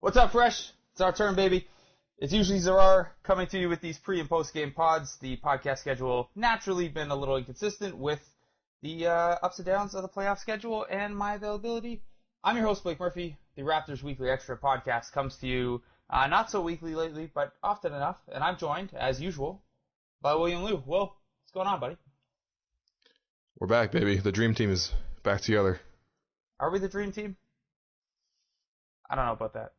What's up, Fresh? It's our turn, baby. It's usually Zarar coming to you with these pre- and post-game pods. The podcast schedule naturally been a little inconsistent with the ups and downs of the playoff schedule and my availability. I'm your host, Blake Murphy. The Raptors Weekly Extra podcast comes to you not so weekly lately, but often enough. And I'm joined, as usual, by William Liu. Will, what's going on, buddy? We're back, baby. The dream team is back together. Are we the dream team? I don't know about that.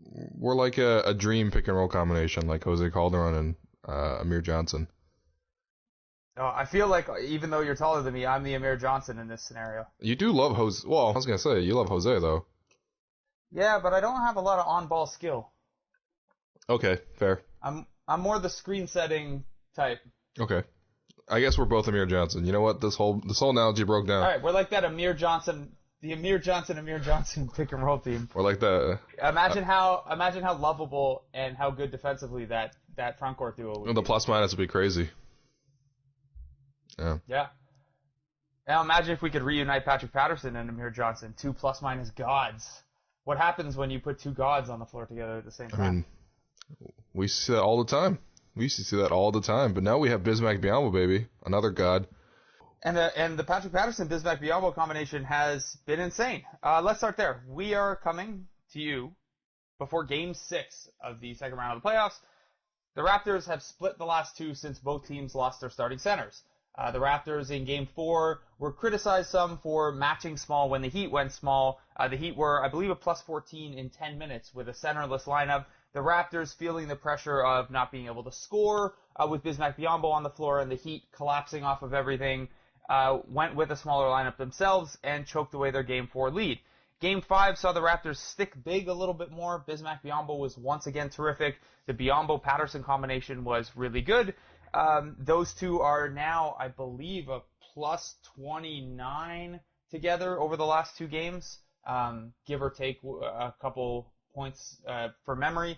We're like a dream pick and roll combination, like Jose Calderon and Amir Johnson. Oh, I feel like even though you're taller than me, I'm the Amir Johnson in this scenario. You do love Jose. Well, I was going to say, you love Jose, though. Yeah, but I don't have a lot of on-ball skill. Okay, fair. I'm more the screen setting type. Okay. I guess we're both Amir Johnson. You know what? This whole analogy broke down. All right, we're like that Amir Johnson pick and roll team. We're like that. Imagine how lovable and how good defensively that front court duo would be. The plus minus would be crazy. Yeah. Yeah. Now imagine if we could reunite Patrick Patterson and Amir Johnson, two plus minus gods. What happens when you put two gods on the floor together at the same time? I mean, we see that all the time. We used to see that all the time, but now we have Bismack Biyombo, baby, another god. And the Patrick Patterson Bismack Biyombo combination has been insane. Let's start there. We are coming to you before Game 6 of the second round of the playoffs. The Raptors have split the last two since both teams lost their starting centers. The Raptors in Game 4 were criticized some for matching small when the Heat went small. The Heat were, I believe, a plus 14 in 10 minutes with a centerless lineup. The Raptors feeling the pressure of not being able to score with Bismack Biyombo on the floor and the Heat collapsing off of everything, went with a smaller lineup themselves and choked away their Game 4 lead. Game 5 saw the Raptors stick big a little bit more. Bismack Biyombo was once again terrific. The Biyombo-Patterson combination was really good. Those two are now, I believe, a plus 29 together over the last two games, give or take a couple points for memory.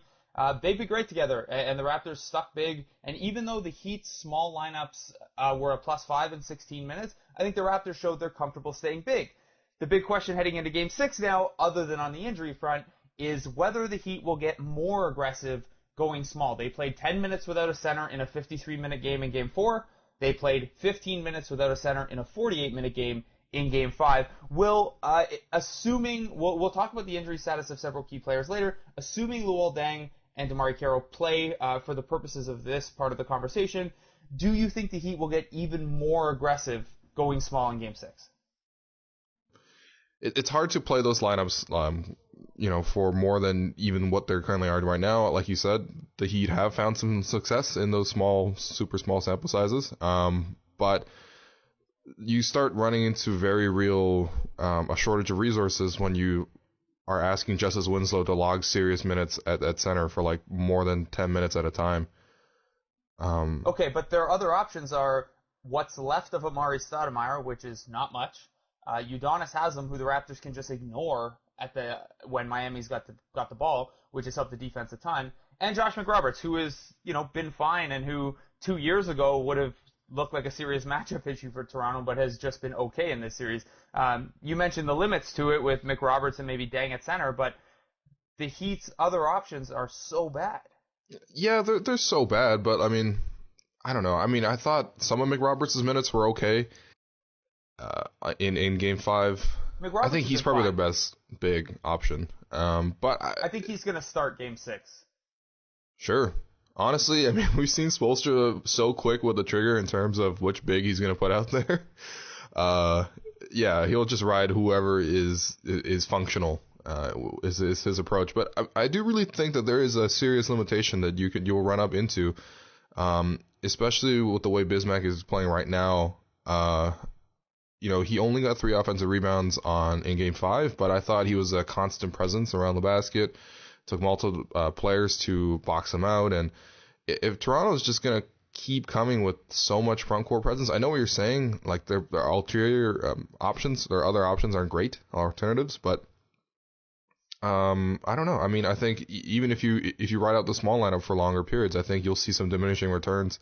They've been great together, and the Raptors stuck big. And even though the Heat's small lineups were a plus 5 in 16 minutes, I think the Raptors showed they're comfortable staying big. The big question heading into Game 6 now, other than on the injury front, is whether the Heat will get more aggressive going small. They played 10 minutes without a center in a 53-minute game in Game 4. They played 15 minutes without a center in a 48-minute game in Game 5. We'll talk about the injury status of several key players later. Assuming Luol, Deng, and DeMarre Carroll play for the purposes of this part of the conversation, do you think the Heat will get even more aggressive going small in Game 6? It's hard to play those lineups, for more than even what they're currently are right now. Like you said, the Heat have found some success in those super small sample sizes. But you start running into very real a shortage of resources when you are asking Justice Winslow to log serious minutes at center for like more than 10 minutes at a time. Okay, but their other options are what's left of Amari Stoudemire, which is not much. Udonis Haslem, who the Raptors can just ignore when Miami's got the ball, which has helped the defense a ton, and Josh McRoberts, who has been fine and who 2 years ago would have looked like a serious matchup issue for Toronto, but has just been okay in this series. You mentioned the limits to it with McRoberts and maybe Deng at center, but the Heat's other options are so bad. Yeah, they're so bad, but I mean, I don't know. I mean, I thought some of McRoberts' minutes were okay in Game 5. I think he's probably their best big option. But I think he's going to start Game 6. Sure. Honestly, I mean, we've seen Spoelstra so quick with the trigger in terms of which big he's going to put out there. Yeah, he'll just ride whoever is functional. Is his approach. But I do really think that there is a serious limitation that you'll run up into, especially with the way Bismack is playing right now. He only got 3 offensive rebounds in Game 5, but I thought he was a constant presence around the basket. Took multiple players to box him out, and if Toronto is just gonna keep coming with so much front court presence, I know what you're saying. Like their ulterior options, their other options aren't great alternatives, but I don't know. I mean, I think even if you ride out the small lineup for longer periods, I think you'll see some diminishing returns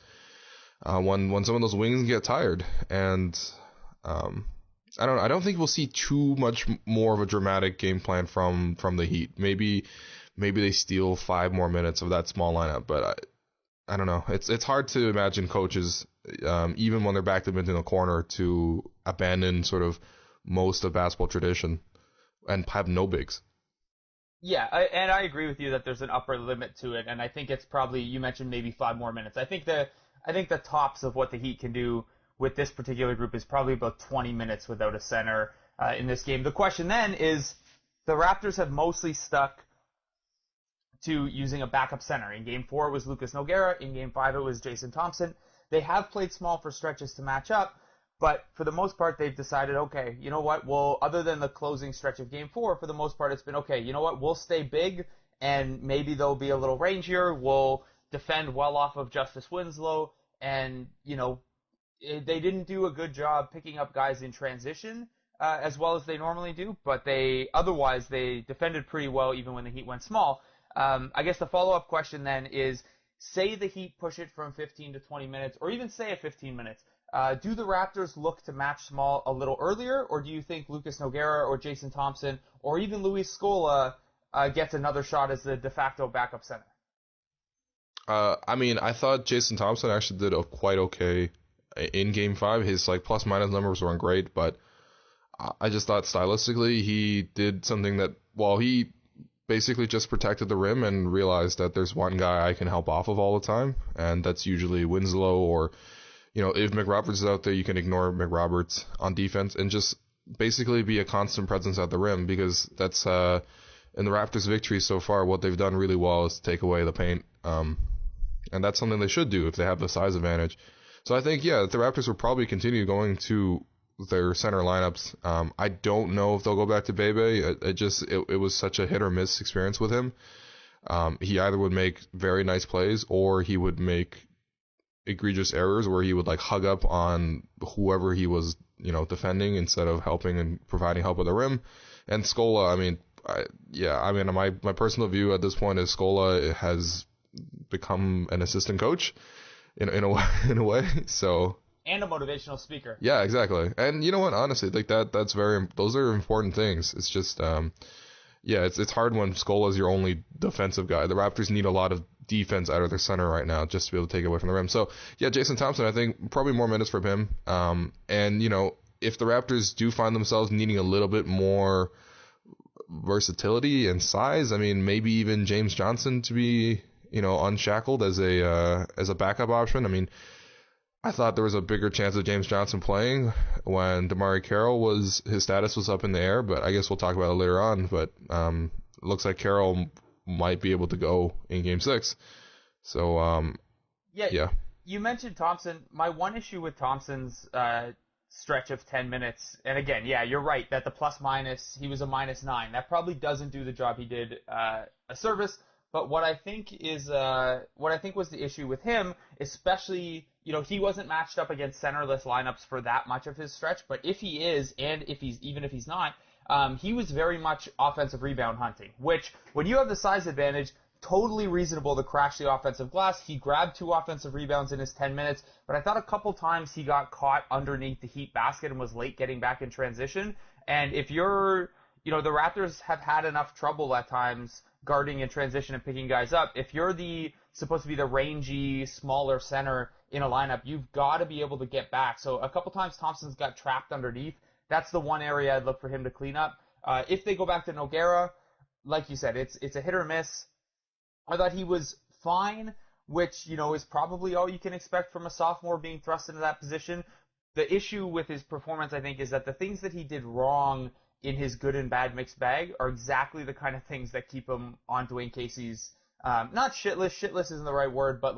when some of those wings get tired. And I don't know. I don't think we'll see too much more of a dramatic game plan from the Heat. Maybe they steal 5 more minutes of that small lineup, but I don't know. It's hard to imagine coaches, even when they're backed up into the corner, to abandon sort of most of basketball tradition and have no bigs. Yeah, and I agree with you that there's an upper limit to it, and I think it's probably, you mentioned maybe 5 more minutes. I think the tops of what the Heat can do with this particular group is probably about 20 minutes without a center in this game. The question then is, the Raptors have mostly stuck to using a backup center. In Game 4 it was Lucas Nogueira. In Game 5 it was Jason Thompson. They have played small for stretches to match up, but for the most part they've decided, okay, you know what, well, other than the closing stretch of Game 4, for the most part it's been, okay, you know what, we'll stay big, and maybe they'll be a little rangier. We'll defend well off of Justice Winslow, and, they didn't do a good job picking up guys in transition as well as they normally do, but they defended pretty well even when the Heat went small. I guess the follow-up question then is, say the Heat push it from 15 to 20 minutes, or even say 15 minutes. Do the Raptors look to match small a little earlier, or do you think Lucas Nogueira or Jason Thompson or even Luis Scola gets another shot as the de facto backup center? I thought Jason Thompson actually did quite okay in Game 5. His plus minus numbers weren't great, but I just thought stylistically he did something that, while he basically just protected the rim and realized that there's one guy I can help off of all the time, and that's usually Winslow, or, if McRoberts is out there, you can ignore McRoberts on defense and just basically be a constant presence at the rim, because that's, in the Raptors' victory so far, what they've done really well is take away the paint, and that's something they should do if they have the size advantage. So I think, the Raptors will probably continue going to their center lineups. I don't know if they'll go back to Bebe. It was such a hit or miss experience with him. He either would make very nice plays, or he would make egregious errors where he would hug up on whoever he was, defending, instead of helping and providing help at the rim. And Scola, my personal view at this point is Scola has become an assistant coach in a way. So, and a motivational speaker. Yeah, exactly. And you know what? Honestly, those are important things. It's just, it's hard when Scola's your only defensive guy. The Raptors need a lot of defense out of their center right now just to be able to take it away from the rim. So, Jason Thompson, I think probably more minutes from him. And if the Raptors do find themselves needing a little bit more versatility and size, maybe even James Johnson to be, unshackled as a backup option. I thought there was a bigger chance of James Johnson playing when DeMarre Carroll his status was up in the air, but I guess we'll talk about it later on. But it looks like Carroll might be able to go in Game 6. So, yeah. You mentioned Thompson. My one issue with Thompson's stretch of 10 minutes, and again, you're right that the plus minus, he was a -9. That probably doesn't do the job he did a service. But what I think was the issue with him, especially, he wasn't matched up against centerless lineups for that much of his stretch, but if he is, and even if he's not, he was very much offensive rebound hunting, which, when you have the size advantage, totally reasonable to crash the offensive glass. He grabbed 2 offensive rebounds in his 10 minutes, but I thought a couple times he got caught underneath the Heat basket and was late getting back in transition. And if the Raptors have had enough trouble at times guarding in transition and picking guys up. If you're supposed to be the rangy, smaller center in a lineup, you've got to be able to get back. So a couple times Thompson's got trapped underneath. That's the one area I'd look for him to clean up. If they go back to Nogueira, like you said, it's a hit or miss. I thought he was fine, which, is probably all you can expect from a sophomore being thrust into that position. The issue with his performance, I think, is that the things that he did wrong in his good and bad mixed bag are exactly the kind of things that keep him on Dwayne Casey's, not shitless isn't the right word, but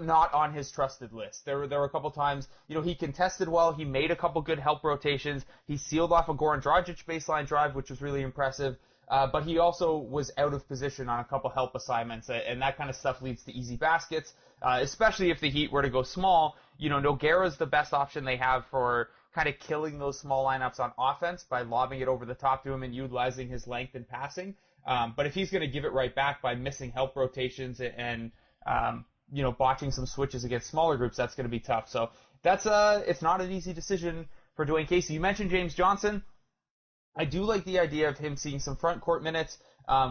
not on his trusted list. There were a couple times, he contested well, he made a couple good help rotations, he sealed off a Goran Dragic baseline drive, which was really impressive, but he also was out of position on a couple help assignments, and that kind of stuff leads to easy baskets, especially if the Heat were to go small. Nogueira's the best option they have for kind of killing those small lineups on offense by lobbing it over the top to him and utilizing his length and passing. But if he's going to give it right back by missing help rotations and botching some switches against smaller groups, that's going to be tough. So it's not an easy decision for Dwayne Casey. You mentioned James Johnson. I do like the idea of him seeing some front court minutes.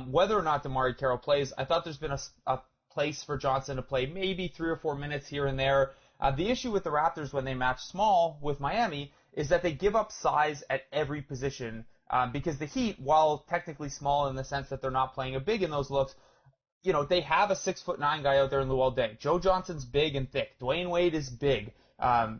Whether or not DeMarre Carroll plays, I thought there's been a place for Johnson to play maybe 3 or 4 minutes here and there. The issue with the Raptors when they match small with Miami is that they give up size at every position because the Heat, while technically small in the sense that they're not playing a big in those looks, you know, they have a 6'9" guy out there in Luol Deng. Joe Johnson's big and thick. Dwayne Wade is big.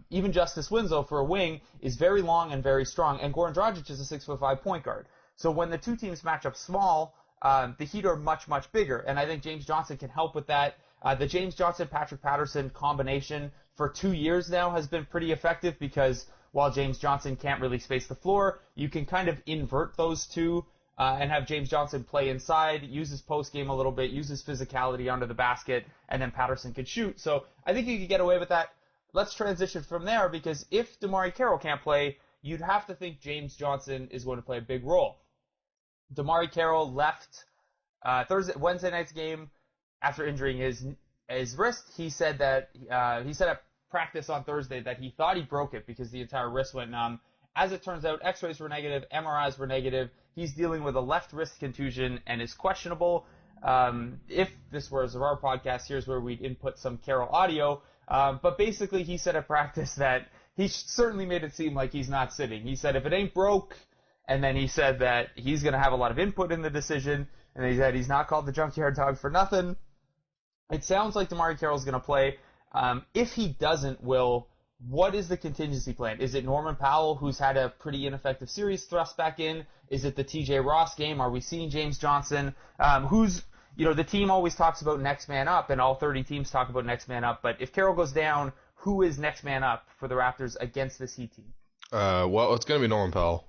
Even Justice Winslow for a wing is very long and very strong, and Goran Dragic is a 6'5" point guard. So when the two teams match up small, the Heat are much, much bigger, and I think James Johnson can help with that. The James Johnson-Patrick Patterson combination for 2 years now has been pretty effective because while James Johnson can't really space the floor, you can kind of invert those two and have James Johnson play inside, use his post game a little bit, use his physicality under the basket, and then Patterson could shoot. So I think you could get away with that. Let's transition from there because if DeMarre Carroll can't play, you'd have to think James Johnson is going to play a big role. DeMarre Carroll left Wednesday night's game after injuring his wrist. He said that he said at practice on Thursday that he thought he broke it because the entire wrist went numb. As it turns out, X-rays were negative, MRIs were negative. He's dealing with a left wrist contusion and is questionable. If this was our podcast, here's where we'd input some Carroll audio. But basically, he said at practice that he certainly made it seem like he's not sitting. He said if it ain't broke, and then he said that he's going to have a lot of input in the decision, and he said he's not called the junkyard dog for nothing. It sounds like DeMarre Carroll's going to play. If he doesn't, what is the contingency plan? Is it Norman Powell, who's had a pretty ineffective series, thrust back in? Is it the TJ Ross game? Are we seeing James Johnson? The team always talks about next man up, and all 30 teams talk about next man up. But if Carroll goes down, who is next man up for the Raptors against this Heat team? Well, it's going to be Norman Powell.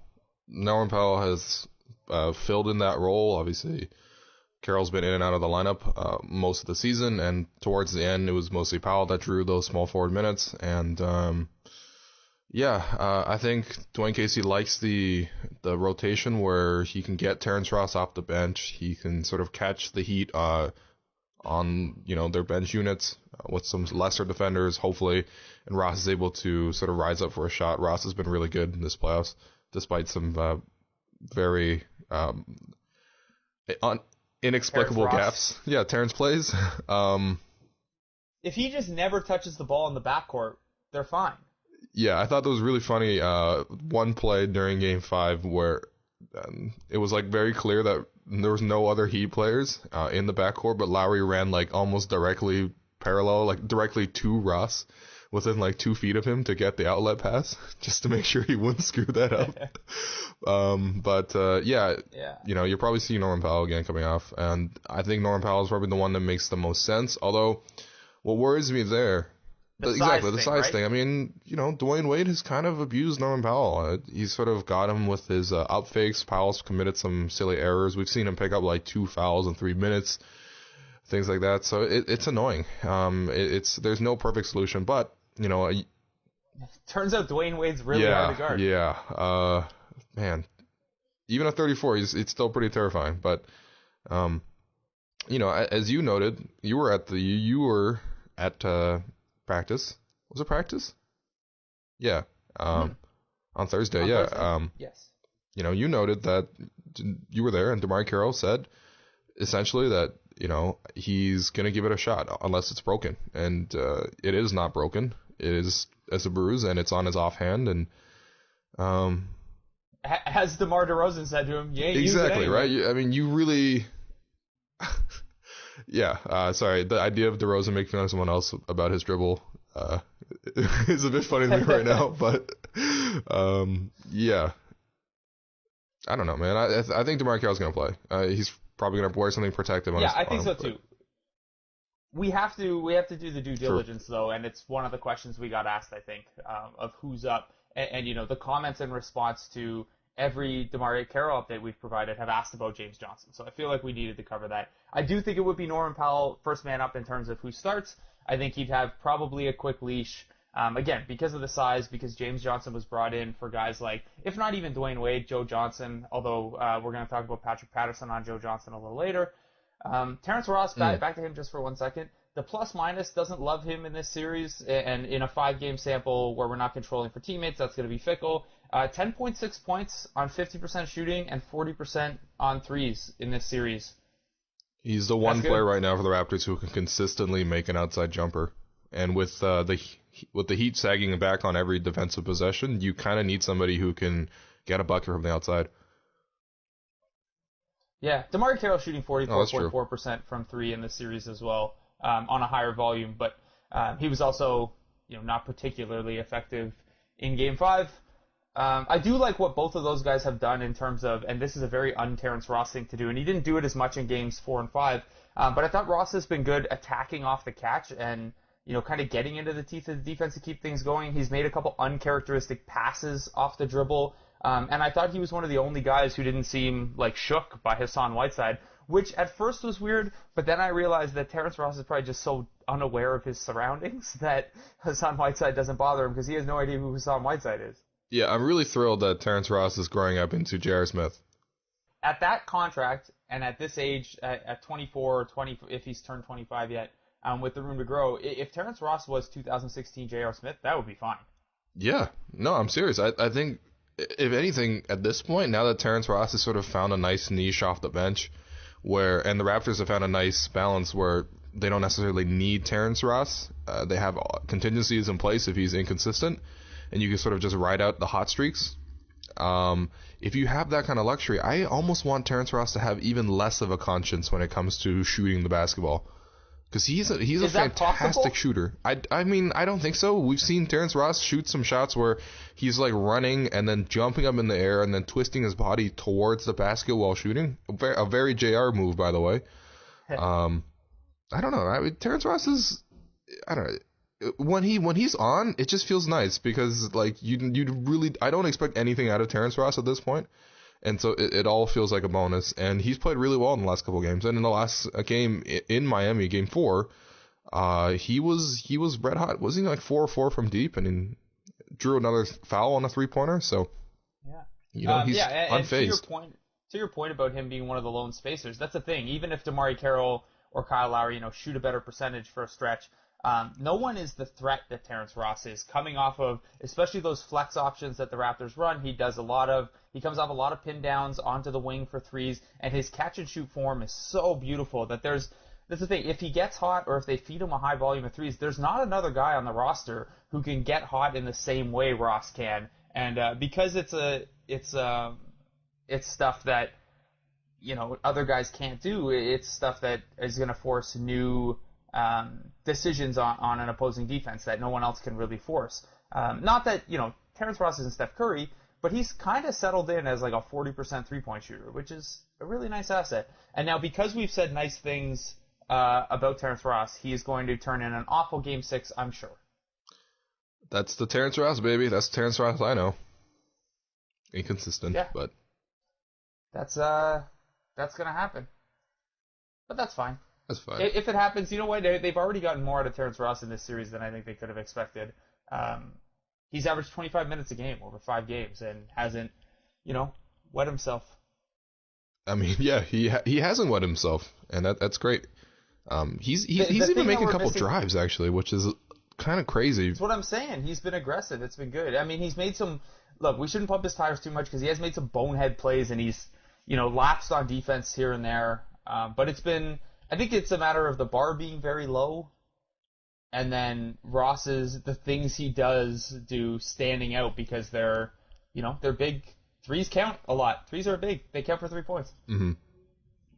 Norman Powell has filled in that role. Obviously, Carroll's been in and out of the lineup most of the season, and towards the end, it was mostly Powell that drew those small forward minutes. And I think Dwayne Casey likes the rotation where he can get Terrence Ross off the bench. He can sort of catch the Heat on their bench units with some lesser defenders, hopefully, and Ross is able to sort of rise up for a shot. Ross has been really good in this playoffs, despite some very inexplicable gaps. Yeah, Terrence plays. If he just never touches the ball in the backcourt, they're fine. Yeah, I thought that was really funny. One play during Game 5 where it was like very clear that there was no other Heat players in the backcourt, but Lowry ran like almost directly parallel, like directly to Ross, within like 2 feet of him to get the outlet pass, just to make sure he wouldn't screw that up. You're probably seeing Norman Powell again coming off, and I think Norman Powell is probably the one that makes the most sense. Although, what worries me there, the size thing. I mean, Dwayne Wade has kind of abused Norman Powell. He's sort of got him with his up fakes. Powell's committed some silly errors. We've seen him pick up like 2 fouls in 3 minutes, things like that. So it's annoying. There's no perfect solution, but turns out Dwayne Wade's really hard to guard. Yeah. Man, even at 34, it's still pretty terrifying. But as you noted, you were at practice. Was it practice? Yeah. On Thursday. Yes. You noted that you were there, and DeMarre Carroll said essentially that he's gonna give it a shot unless it's broken, and it is not broken. It is as a bruise, and it's on his offhand, and as DeMar DeRozan said to him, exactly right. I mean, you really. Yeah, sorry. The idea of DeRozan making fun of someone else about his dribble is a bit funny to me right now, but yeah. I don't know, man. I think DeMarre Carroll's going to play. He's probably going to wear something protective on his arm. Yeah, I think so too. We have to do the due diligence, though, and it's one of the questions we got asked, I think, of who's up. And the comments in response to every DeMarre Carroll update we've provided have asked about James Johnson. So I feel like we needed to cover that. I do think it would be Norman Powell first man up in terms of who starts. I think he'd have probably a quick leash. Again, because of the size, because James Johnson was brought in for guys like, if not even Dwayne Wade, Joe Johnson, although we're going to talk about Patrick Patterson on Joe Johnson a little later. Terrence Ross, back to him just for 1 second. the plus minus doesn't love him in this series, and in a 5-game sample where we're not controlling for teammates, that's going to be fickle. 10.6 points on 50% shooting and 40% on threes in this series. He's the one player right now for the Raptors who can consistently make an outside jumper. And with the Heat sagging back on every defensive possession, you kind of need somebody who can get a bucket from the outside. Yeah, DeMarre Carroll shooting 44.4% from 3 in this series as well, on a higher volume, but he was also, not particularly effective in Game 5. I do like what both of those guys have done in terms of, and this is a very un-Terrence Ross thing to do, and he didn't do it as much in Games 4 and 5, but I thought Ross has been good attacking off the catch and, kind of getting into the teeth of the defense to keep things going. He's made a couple uncharacteristic passes off the dribble, and I thought he was one of the only guys who didn't seem, shook by Hassan Whiteside, which at first was weird, but then I realized that Terrence Ross is probably just so unaware of his surroundings that Hassan Whiteside doesn't bother him because he has no idea who Hassan Whiteside is. Yeah, I'm really thrilled that Terrence Ross is growing up into J.R. Smith. At that contract, and at this age, at 24 or 20, if he's turned 25 yet, with the room to grow, if Terrence Ross was 2016 J.R. Smith, that would be fine. Yeah, no, I'm serious. I think, if anything, at this point, now that Terrence Ross has sort of found a nice niche off the bench, and the Raptors have found a nice balance where they don't necessarily need Terrence Ross. They have contingencies in place if he's inconsistent, and you can sort of just ride out the hot streaks. If you have that kind of luxury, I almost want Terrence Ross to have even less of a conscience when it comes to shooting the basketball. Because he's a fantastic shooter. I mean, I don't think so. We've seen Terrence Ross shoot some shots where he's running and then jumping up in the air and then twisting his body towards the basket while shooting. A very JR move, by the way. I don't know. Terrence Ross is, I don't know. When he's on, it just feels nice because you really, I don't expect anything out of Terrence Ross at this point, and so it all feels like a bonus. And he's played really well in the last couple of games. And in the last game in Miami, Game 4, he was red hot. Wasn't he 4-4 from deep, and he drew another foul on a 3-pointer? So yeah, he's unfazed. And to your point about him being one of the lone spacers, that's the thing. Even if DeMarre Carroll or Kyle Lowry, shoot a better percentage for a stretch, no one is the threat that Terrence Ross is, coming off of, especially those flex options that the Raptors run. He comes off a lot of pin downs onto the wing for threes, and his catch and shoot form is so beautiful that that's the thing. If he gets hot or if they feed him a high volume of threes, there's not another guy on the roster who can get hot in the same way Ross can. And because it's stuff that other guys can't do. It's stuff that is going to force new decisions on an opposing defense that no one else can really force. Not that, Terrence Ross isn't Steph Curry, but he's kind of settled in as a 40% 3-point shooter, which is a really nice asset. And now because we've said nice things about Terrence Ross, he is going to turn in an awful Game 6, I'm sure. That's the Terrence Ross, baby. That's the Terrence Ross I know. Inconsistent, yeah. But that's going to happen. But that's fine. That's fine. If it happens, you know what? They've already gotten more out of Terrence Ross in this series than I think they could have expected. He's averaged 25 minutes a game over 5 games and hasn't, wet himself. I mean, yeah, he hasn't wet himself, and that's great. He's even making a couple drives, actually, which is kind of crazy. That's what I'm saying. He's been aggressive. It's been good. I mean, he's made some... Look, we shouldn't pump his tires too much because he has made some bonehead plays, and he's, lapsed on defense here and there. But it's been... I think it's a matter of the bar being very low, and then the things he does do standing out because they're big. Threes count a lot. Threes are big. They count for 3 points. Mm-hmm.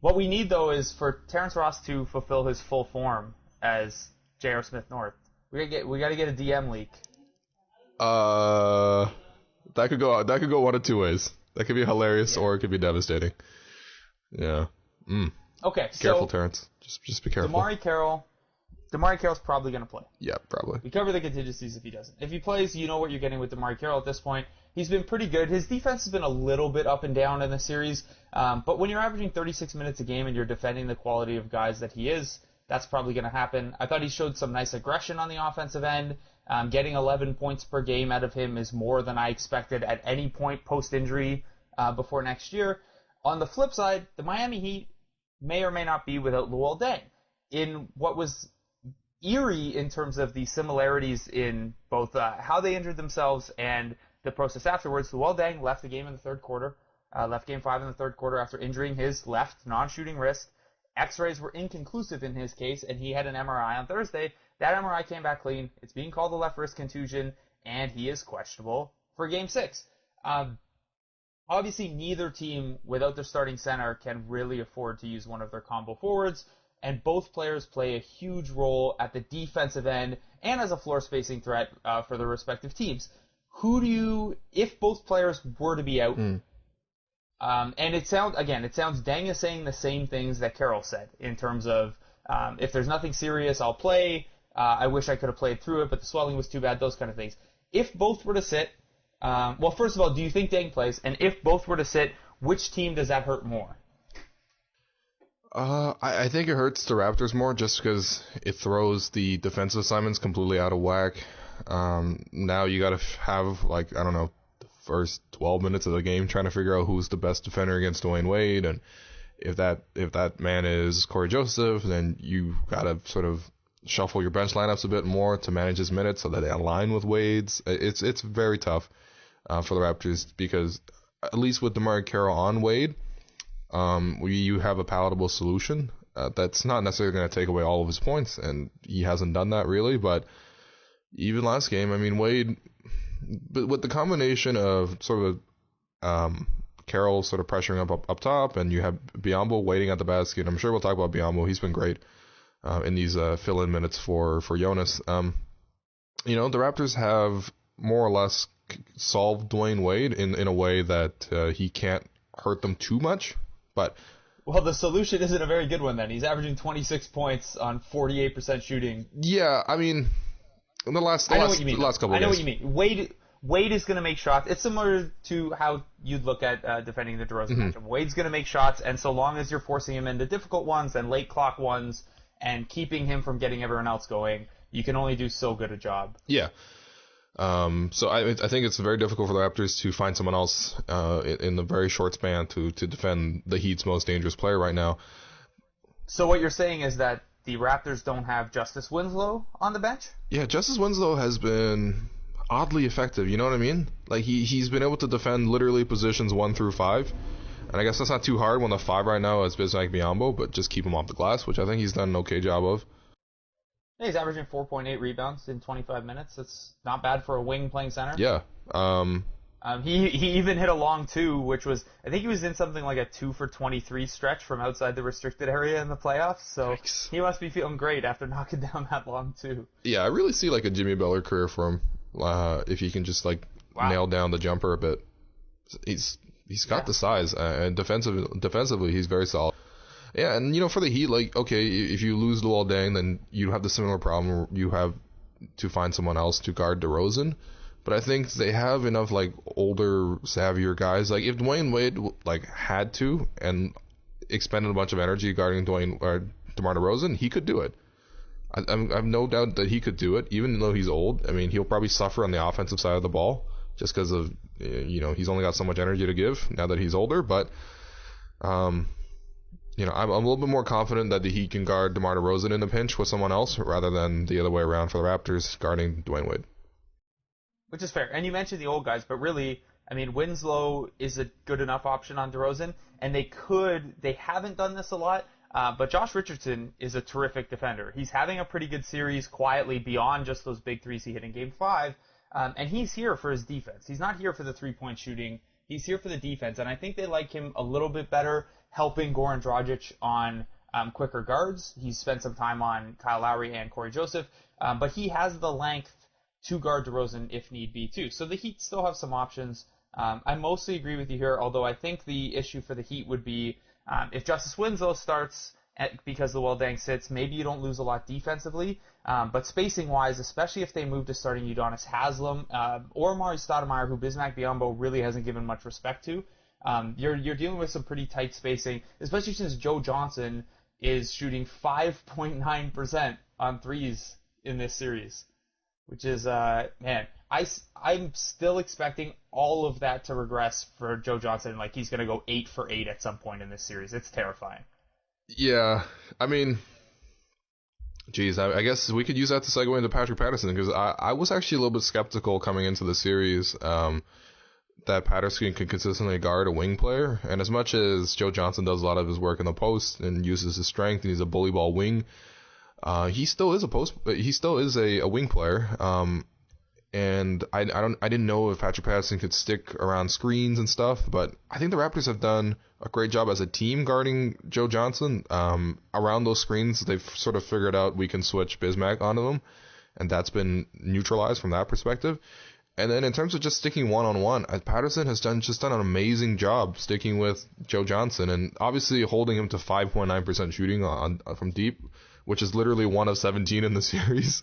What we need, though, is for Terrence Ross to fulfill his full form as J.R. Smith North. We got to get a DM leak. That could go one of two ways. That could be hilarious, or it could be devastating. Yeah. Okay, careful, Terrence. Just be careful. DeMarre Carroll's probably going to play. Yeah, probably. We cover the contingencies if he doesn't. If he plays, you know what you're getting with DeMarre Carroll at this point. He's been pretty good. His defense has been a little bit up and down in the series, but when you're averaging 36 minutes a game and you're defending the quality of guys that he is, that's probably going to happen. I thought he showed some nice aggression on the offensive end. Getting 11 points per game out of him is more than I expected at any point post-injury before next year. On the flip side, the Miami Heat may or may not be without Luol Deng in what was eerie in terms of the similarities in both how they injured themselves and the process afterwards. Luol Deng left the game in the third quarter, left Game 5 in the third quarter after injuring his left non-shooting wrist. X-rays were inconclusive in his case, and he had an MRI on Thursday. That MRI came back clean. It's being called a left wrist contusion, and he is questionable for Game 6. Obviously, neither team, without their starting center, can really afford to use one of their combo forwards, and both players play a huge role at the defensive end and as a floor spacing threat for their respective teams. If both players were to be out, and it sounds Deng is saying the same things that Carroll said in terms of if there's nothing serious, I'll play. I wish I could have played through it, but the swelling was too bad, those kind of things. If both were to sit, well, first of all, do you think Deng plays? And if both were to sit, which team does that hurt more? I think it hurts the Raptors more just because it throws the defensive assignments completely out of whack. Now you got to have, like, I don't know, the first 12 minutes of the game trying to figure out who's the best defender against Dwayne Wade, and if that man is Corey Joseph, then you got to sort of shuffle your bench lineups a bit more to manage his minutes so that they align with Wade's. It's very tough for the Raptors because at least with DeMarre Carroll on Wade, you have a palatable solution that's not necessarily going to take away all of his points, and he hasn't done that really. But even last game, I mean, Wade, but with the combination of sort of Carroll sort of pressuring up top, and you have Biyombo waiting at the basket. I'm sure we'll talk about Biyombo. He's been great in these fill-in minutes for Jonas. The Raptors have more or less solved Dwayne Wade in a way that he can't hurt them too much. But well, the solution isn't a very good one then. He's averaging 26 points on 48% shooting. Yeah, I mean, in the last couple of games. I know what you mean. Wade is going to make shots. It's similar to how you'd look at defending the DeRozan matchup. Wade's going to make shots, and so long as you're forcing him into difficult ones and late clock ones and keeping him from getting everyone else going, you can only do so good a job. Yeah. So I think it's very difficult for the Raptors to find someone else in the very short span to defend the Heat's most dangerous player right now. So what you're saying is that the Raptors don't have Justice Winslow on the bench? Yeah, Justice Winslow has been oddly effective, you know what I mean? Like he's been able to defend literally positions 1 through 5. And I guess that's not too hard when the 5 right now is Bismack Biyombo, but just keep him off the glass, which I think he's done an okay job of. Yeah, he's averaging 4.8 rebounds in 25 minutes. That's not bad for a wing playing center. Yeah. He even hit a long 2, which was, I think he was in something like a 2 for 23 stretch from outside the restricted area in the playoffs. So Yikes. He must be feeling great after knocking down that long 2. Yeah, I really see like a Jimmy Butler career for him if he can just nail down the jumper a bit. He's got the size, and defensively he's very solid. Yeah, and for the Heat, okay, if you lose Luol Deng, then you have the similar problem. You have to find someone else to guard DeRozan. But I think they have enough older, savvier guys. If Dwayne Wade had to and expended a bunch of energy guarding DeMar DeRozan, he could do it. I have no doubt that he could do it, even though he's old. I mean, he'll probably suffer on the offensive side of the ball just because of he's only got so much energy to give now that he's older. But I'm a little bit more confident that he can guard DeMar DeRozan in the pinch with someone else rather than the other way around for the Raptors guarding Dwayne Wade. Which is fair. And you mentioned the old guys, but really, I mean, Winslow is a good enough option on DeRozan, and they haven't done this a lot, but Josh Richardson is a terrific defender. He's having a pretty good series quietly beyond just those big threes he hit in Game 5, and he's here for his defense. He's not here for the three-point shooting. He's here for the defense, and I think they like him a little bit better helping Goran Dragic on quicker guards. He's spent some time on Kyle Lowry and Corey Joseph, but he has the length to guard DeRozan if need be too. So the Heat still have some options. I mostly agree with you here, although I think the issue for the Heat would be if Justice Winslow starts because Luol Deng sits, maybe you don't lose a lot defensively, but spacing-wise, especially if they move to starting Udonis Haslem or Amari Stoudemire, who Bismack Biyombo really hasn't given much respect to, you're dealing with some pretty tight spacing, especially since Joe Johnson is shooting 5.9% on threes in this series. Which is, I'm still expecting all of that to regress for Joe Johnson. He's going to go 8 for 8 at some point in this series. It's terrifying. Yeah, I mean, Geez, I guess we could use that to segue into Patrick Patterson, because I was actually a little bit skeptical coming into the series that Patterson can consistently guard a wing player. And as much as Joe Johnson does a lot of his work in the post and uses his strength, and he's a bully ball wing, he still is a wing player. And I didn't know if Patrick Patterson could stick around screens and stuff, but I think the Raptors have done a great job as a team guarding Joe Johnson. Around those screens, they've sort of figured out we can switch Bismack onto them, and that's been neutralized from that perspective. And then in terms of just sticking one-on-one, Patterson has done an amazing job sticking with Joe Johnson, and obviously holding him to 5.9% shooting from deep, which is literally 1 of 17 in the series.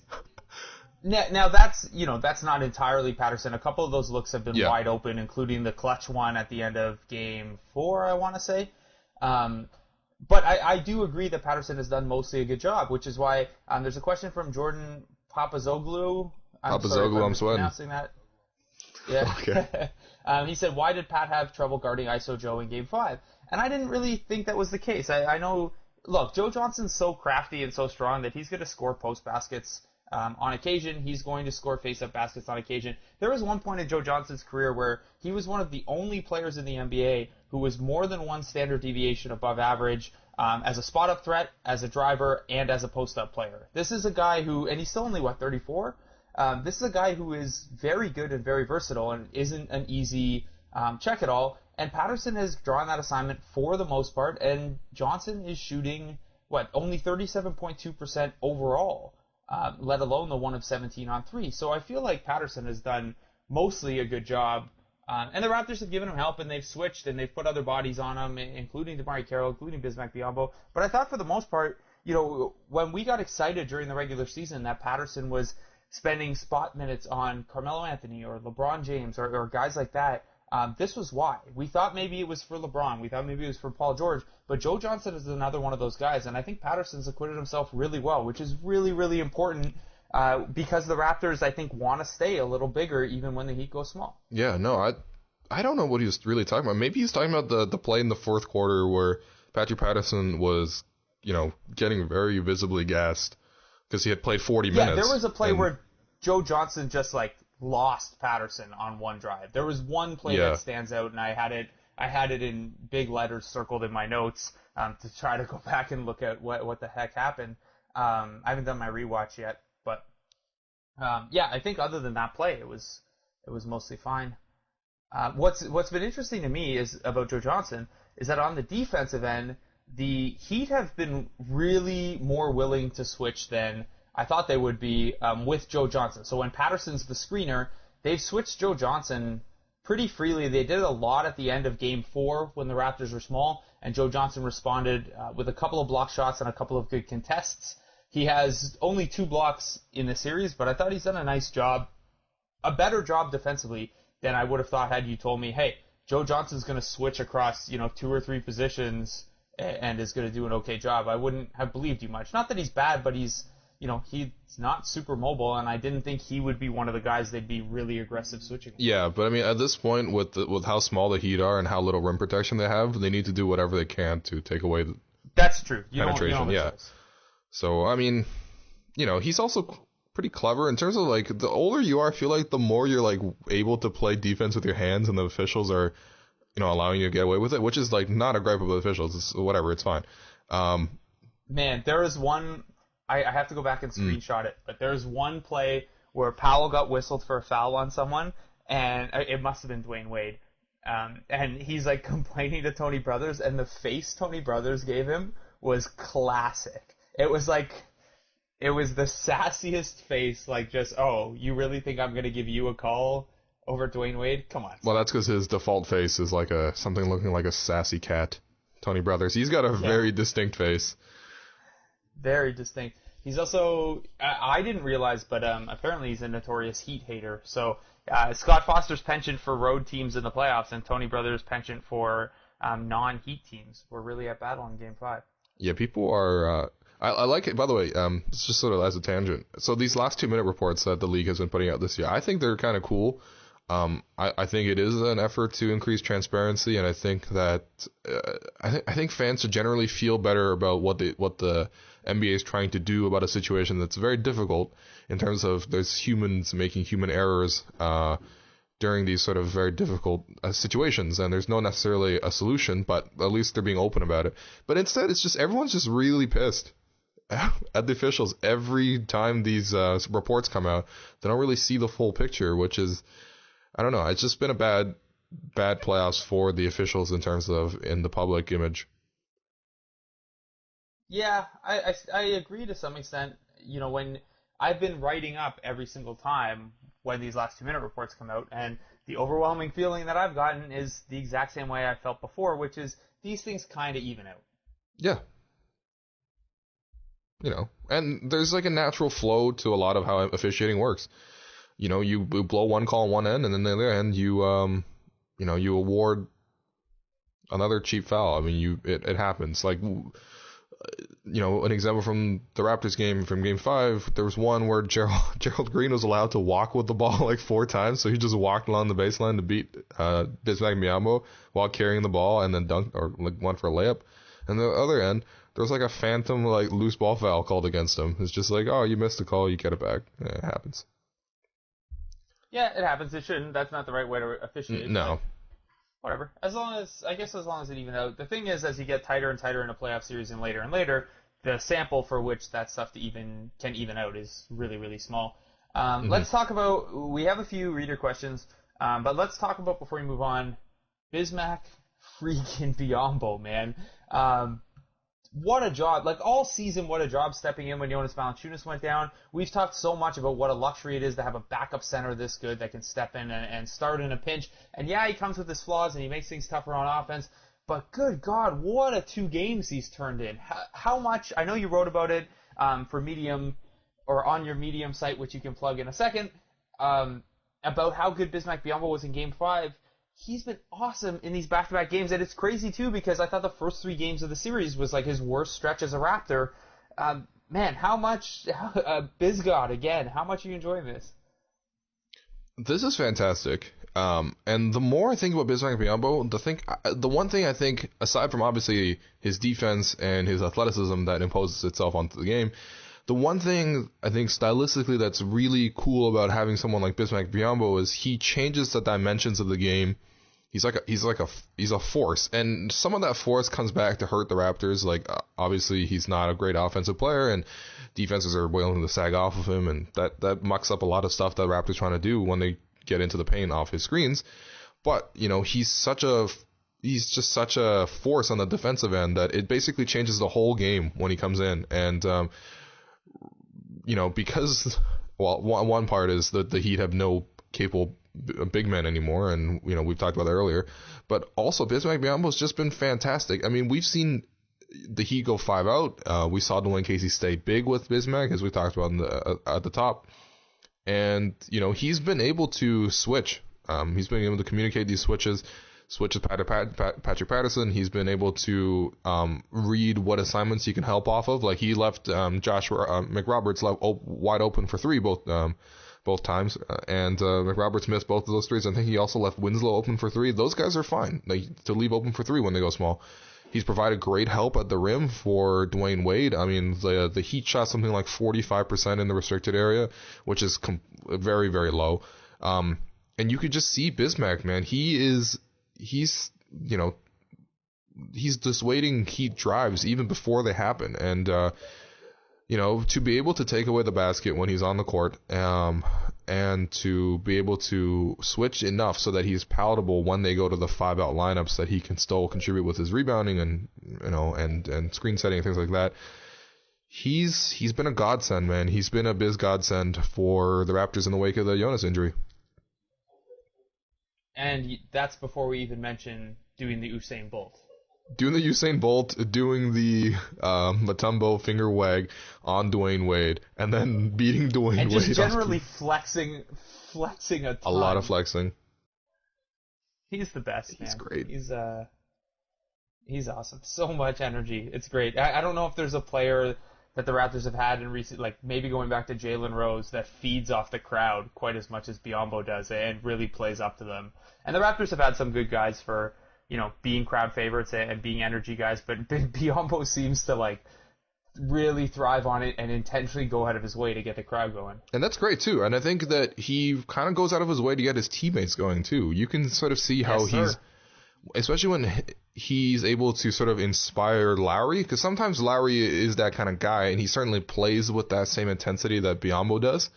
Now that's not entirely Patterson. A couple of those looks have been wide open, including the clutch one at the end of Game 4, I want to say. But I do agree that Patterson has done mostly a good job, which is why there's a question from Jordan Papazoglou. I'm sweating. Pronouncing that. Yeah. Okay. He said, why did Pat have trouble guarding ISO Joe in Game 5? And I didn't really think that was the case. I know, look, Joe Johnson's so crafty and so strong that he's going to score post baskets on occasion. He's going to score face-up baskets on occasion. There was one point in Joe Johnson's career where he was one of the only players in the NBA who was more than one standard deviation above average as a spot-up threat, as a driver, and as a post-up player. This is a guy who, and he's still only, 34? This is a guy who is very good and very versatile and isn't an easy check at all. And Patterson has drawn that assignment for the most part, and Johnson is shooting, only 37.2% overall. Let alone the 1 of 17 on 3. So I feel like Patterson has done mostly a good job. And the Raptors have given him help, and they've switched, and they've put other bodies on him, including DeMarre Carroll, including Bismack Biyombo. But I thought for the most part, when we got excited during the regular season that Patterson was spending spot minutes on Carmelo Anthony or LeBron James or guys like that, this was why. We thought maybe it was for LeBron. We thought maybe it was for Paul George. But Joe Johnson is another one of those guys, and I think Patterson's acquitted himself really well, which is really, really important because the Raptors, I think, want to stay a little bigger even when the Heat go small. Yeah, no, I don't know what he was really talking about. Maybe he's talking about the play in the fourth quarter where Patrick Patterson was, getting very visibly gassed because he had played 40 minutes. Yeah, there was a play where Joe Johnson just, lost Patterson on one drive. There was one play that stands out, and I had it in big letters circled in my notes to try to go back and look at what the heck happened. I haven't done my rewatch yet, but I think other than that play, it was mostly fine. What's been interesting to me about Joe Johnson is that on the defensive end, the Heat have been really more willing to switch than I thought they would be with Joe Johnson. So when Patterson's the screener, they've switched Joe Johnson pretty freely. They did a lot at the end of Game 4 when the Raptors were small, and Joe Johnson responded with a couple of block shots and a couple of good contests. He has only 2 blocks in the series, but I thought he's done a nice job, a better job defensively than I would have thought had you told me, hey, Joe Johnson's going to switch across 2 or 3 positions and is going to do an okay job. I wouldn't have believed you much. Not that he's bad, but he's not super mobile, and I didn't think he would be one of the guys they'd be really aggressive switching. Yeah, but I mean, at this point, with how small the Heat are and how little rim protection they have, they need to do whatever they can to take away the That's true. penetration. You don't So, I mean, he's also pretty clever in terms of, the older you are, I feel like the more you're, able to play defense with your hands, and the officials are, allowing you to get away with it, which is, not a gripe of the officials. It's whatever, it's fine. Man, there is one... I have to go back and screenshot it, but there's one play where Powell got whistled for a foul on someone, and it must have been Dwayne Wade. And he's complaining to Tony Brothers, and the face Tony Brothers gave him was classic. It was the sassiest face, you really think I'm going to give you a call over Dwayne Wade? Come on. Well, that's because his default face is something looking like a sassy cat. Tony Brothers. He's got a very distinct face. Very distinct. He's also, I didn't realize, but apparently he's a notorious Heat hater. So Scott Foster's penchant for road teams in the playoffs and Tony Brothers' penchant for non-Heat teams were really at battle in Game 5. Yeah, people are... I like it. By the way, it's just sort of as a tangent. So these last 2-minute reports that the league has been putting out this year, I think they're kind of cool. I think it is an effort to increase transparency, and I think that I think fans should generally feel better about what the NBA is trying to do about a situation that's very difficult in terms of there's humans making human errors during these sort of very difficult situations, and there's no necessarily a solution, but at least they're being open about it. But instead, it's just everyone's just really pissed at the officials every time these reports come out. They don't really see the full picture, which is, I don't know. It's just been a bad playoffs for the officials in terms of in the public image. Yeah, I agree to some extent. You know, when I've been writing up every single time when these last 2-minute reports come out, and the overwhelming feeling that I've gotten is the exact same way I felt before, which is these things kind of even out. Yeah. And there's like a natural flow to a lot of how officiating works. You blow one call on one end, and then the other end you you award another cheap foul. I mean, it happens. Like, an example from the Raptors game, from Game 5, there was one where Gerald Green was allowed to walk with the ball like 4 times, so he just walked along the baseline to beat Bismack Biyombo while carrying the ball, and then dunked or like went for a layup. And the other end, there was like a phantom like loose ball foul called against him. It's just like, oh, you missed the call, you get it back. It happens. Yeah, it happens. It shouldn't. That's not the right way to officiate. No. Whatever. As long as it evens out. The thing is, as you get tighter and tighter in a playoff series and later, the sample for which that stuff can even out is really, really small. Let's talk about, we have a few reader questions, but let's talk about, before we move on, Bismack freaking Biyombo, man. What a job. Like, all season, what a job stepping in when Jonas Valanciunas went down. We've talked so much about what a luxury it is to have a backup center this good that can step in and start in a pinch. And yeah, he comes with his flaws and he makes things tougher on offense. But good God, what a 2 games he's turned in. How much, I know you wrote about it for Medium, or on your Medium site, which you can plug in a second, about how good Bismack Biyombo was in Game 5. He's been awesome in these back-to-back games, and it's crazy, too, because I thought the first 3 games of the series was like his worst stretch as a Raptor. Man, how much, BizGod, again, how much are you enjoying this? This is fantastic. And the more I think about Bismack Biyombo, the one thing I think, aside from obviously his defense and his athleticism that imposes itself onto the game, the one thing I think stylistically that's really cool about having someone like Bismack Biyombo is he changes the dimensions of the game. He's a force, and some of that force comes back to hurt the Raptors. Like, obviously he's not a great offensive player, and defenses are willing to sag off of him, and that mucks up a lot of stuff that Raptors trying to do when they get into the paint off his screens. But he's just such a force on the defensive end that it basically changes the whole game when he comes in. And because, well, one part is that the Heat have no capable big men anymore, and we've talked about that earlier. But also, Bismack Biyombo's just been fantastic. I mean, we've seen the Heat go 5 out. We saw Dwayne Casey stay big with Bismack, as we talked about at the top. And he's been able to switch. He's been able to communicate these switches with Patrick Patterson. He's been able to read what assignments he can help off of. Like, he left Josh McRoberts wide open for 3 both times, and McRoberts missed both of those 3s. I think he also left Winslow open for 3. Those guys are fine to leave open for 3 when they go small. He's provided great help at the rim for Dwayne Wade. I mean, the Heat shot something like 45% in the restricted area, which is very, very low. And you could just see Bismack, man. He's dissuading Heat drives even before they happen. And to be able to take away the basket when he's on the court, and to be able to switch enough so that he's palatable when they go to the 5-out lineups, that he can still contribute with his rebounding and and screen setting and things like that. He's been a godsend, man. He's been a biz godsend for the Raptors in the wake of the Jonas injury. And that's before we even mention doing the Usain Bolt. Doing the Usain Bolt, doing the Matumbo finger wag on Dwayne Wade, and then beating Dwayne Wade. And just generally flexing a ton. A lot of flexing. He's the best, man. He's great. He's awesome. So much energy. It's great. I don't know if there's a player that the Raptors have had in recent, like maybe going back to Jalen Rose, that feeds off the crowd quite as much as Biyombo does and really plays up to them. And the Raptors have had some good guys for, being crowd favorites and being energy guys, but Biyombo seems to like really thrive on it and intentionally go out of his way to get the crowd going. And that's great too. And I think that he kind of goes out of his way to get his teammates going too. You can sort of see how he's, especially when he's able to sort of inspire Lowry, because sometimes Lowry is that kind of guy, and he certainly plays with that same intensity that Biyombo does.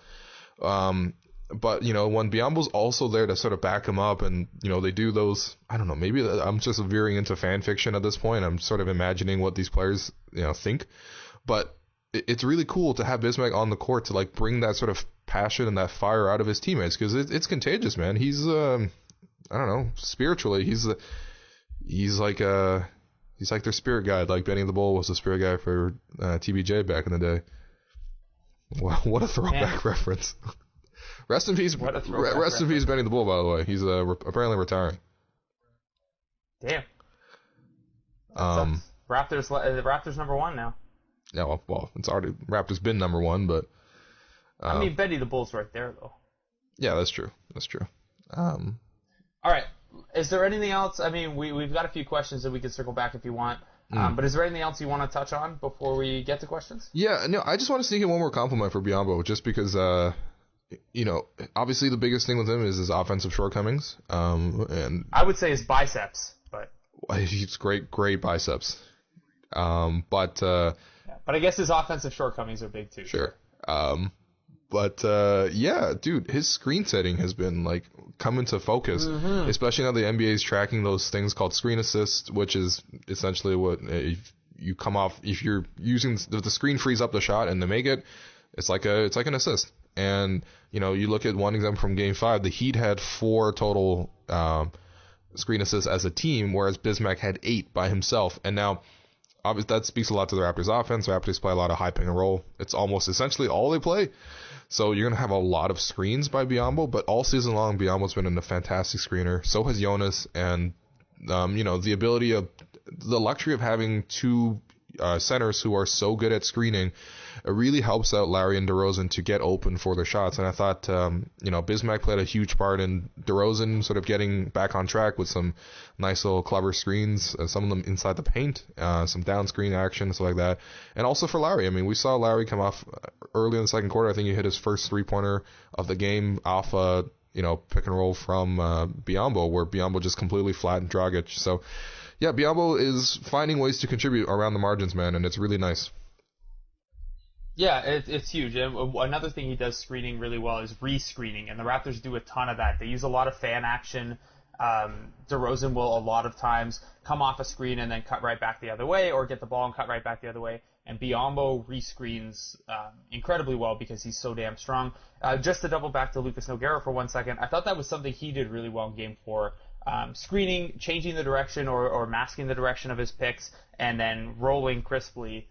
But, when Biyombo's also there to sort of back him up, and, they do those, I don't know, maybe I'm just veering into fan fiction at this point. I'm sort of imagining what these players, think. But it's really cool to have Bismack on the court to, like, bring that sort of passion and that fire out of his teammates, because it's contagious, man. He's, I don't know, spiritually, he's like their spirit guide, like Benny the Bull was the spirit guide for TBJ back in the day. Wow, what a throwback reference. Rest in peace, Benny the Bull, by the way. He's apparently retiring. Damn. Raptors number one now. Yeah, well, it's already Raptors been number one, but I mean, Benny the Bull's right there though. Yeah, that's true. All right. Is there anything else? I mean, we've got a few questions that we can circle back if you want. But is there anything else you want to touch on before we get to questions? Yeah, no, I just want to sneak in one more compliment for Biyombo, just because, obviously the biggest thing with him is his offensive shortcomings. And I would say his biceps, but he's great biceps. But I guess his offensive shortcomings are big too. Sure. Yeah, dude, his screen setting has been like come into focus, especially now the NBA is tracking those things called screen assists, which is essentially what if you're using the screen frees up the shot and they make it, it's like an assist. And you look at one example from Game 5, the Heat had 4 total screen assists as a team, whereas Bismack had 8 by himself. And now, obviously, that speaks a lot to the Raptors' offense. The Raptors play a lot of high pick and roll. It's almost essentially all they play. So you're going to have a lot of screens by Biyombo, but all season long, Biyombo's been a fantastic screener. So has Jonas, and, the ability of, the luxury of having 2 centers who are so good at screening, it really helps out Larry and DeRozan to get open for their shots. And I thought, Bismack played a huge part in DeRozan sort of getting back on track with some nice little clever screens, some of them inside the paint, some down screen action, stuff like that. And also for Larry, I mean, we saw Larry come off early in the second quarter. I think he hit his first 3-pointer of the game off pick and roll from Biyombo, where Biyombo just completely flattened Dragic. So, yeah, Biyombo is finding ways to contribute around the margins, man, and it's really nice. Yeah, it's huge. And another thing he does screening really well is re-screening, and the Raptors do a ton of that. They use a lot of fan action. DeRozan will a lot of times come off a screen and then cut right back the other way, or get the ball and cut right back the other way. And Biyombo re-screens incredibly well because he's so damn strong. Just to double back to Lucas Nogueira for 1 second, I thought that was something he did really well in Game 4. Screening, changing the direction or masking the direction of his picks, and then rolling crisply.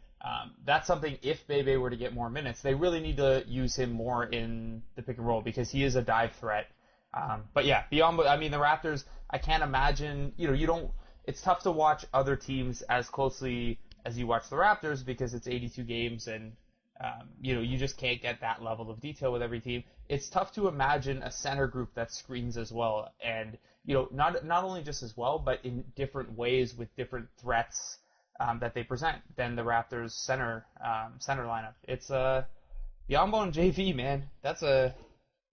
That's something, if Bebe were to get more minutes, they really need to use him more in the pick and roll because he is a dive threat. But yeah, Biyombo, I mean, the Raptors, I can't imagine, it's tough to watch other teams as closely as you watch the Raptors because it's 82 games and, you just can't get that level of detail with every team. It's tough to imagine a center group that screens as well and, not only just as well, but in different ways with different threats that they present than the Raptors center lineup. It's Biyombo and JV, man. That's gonna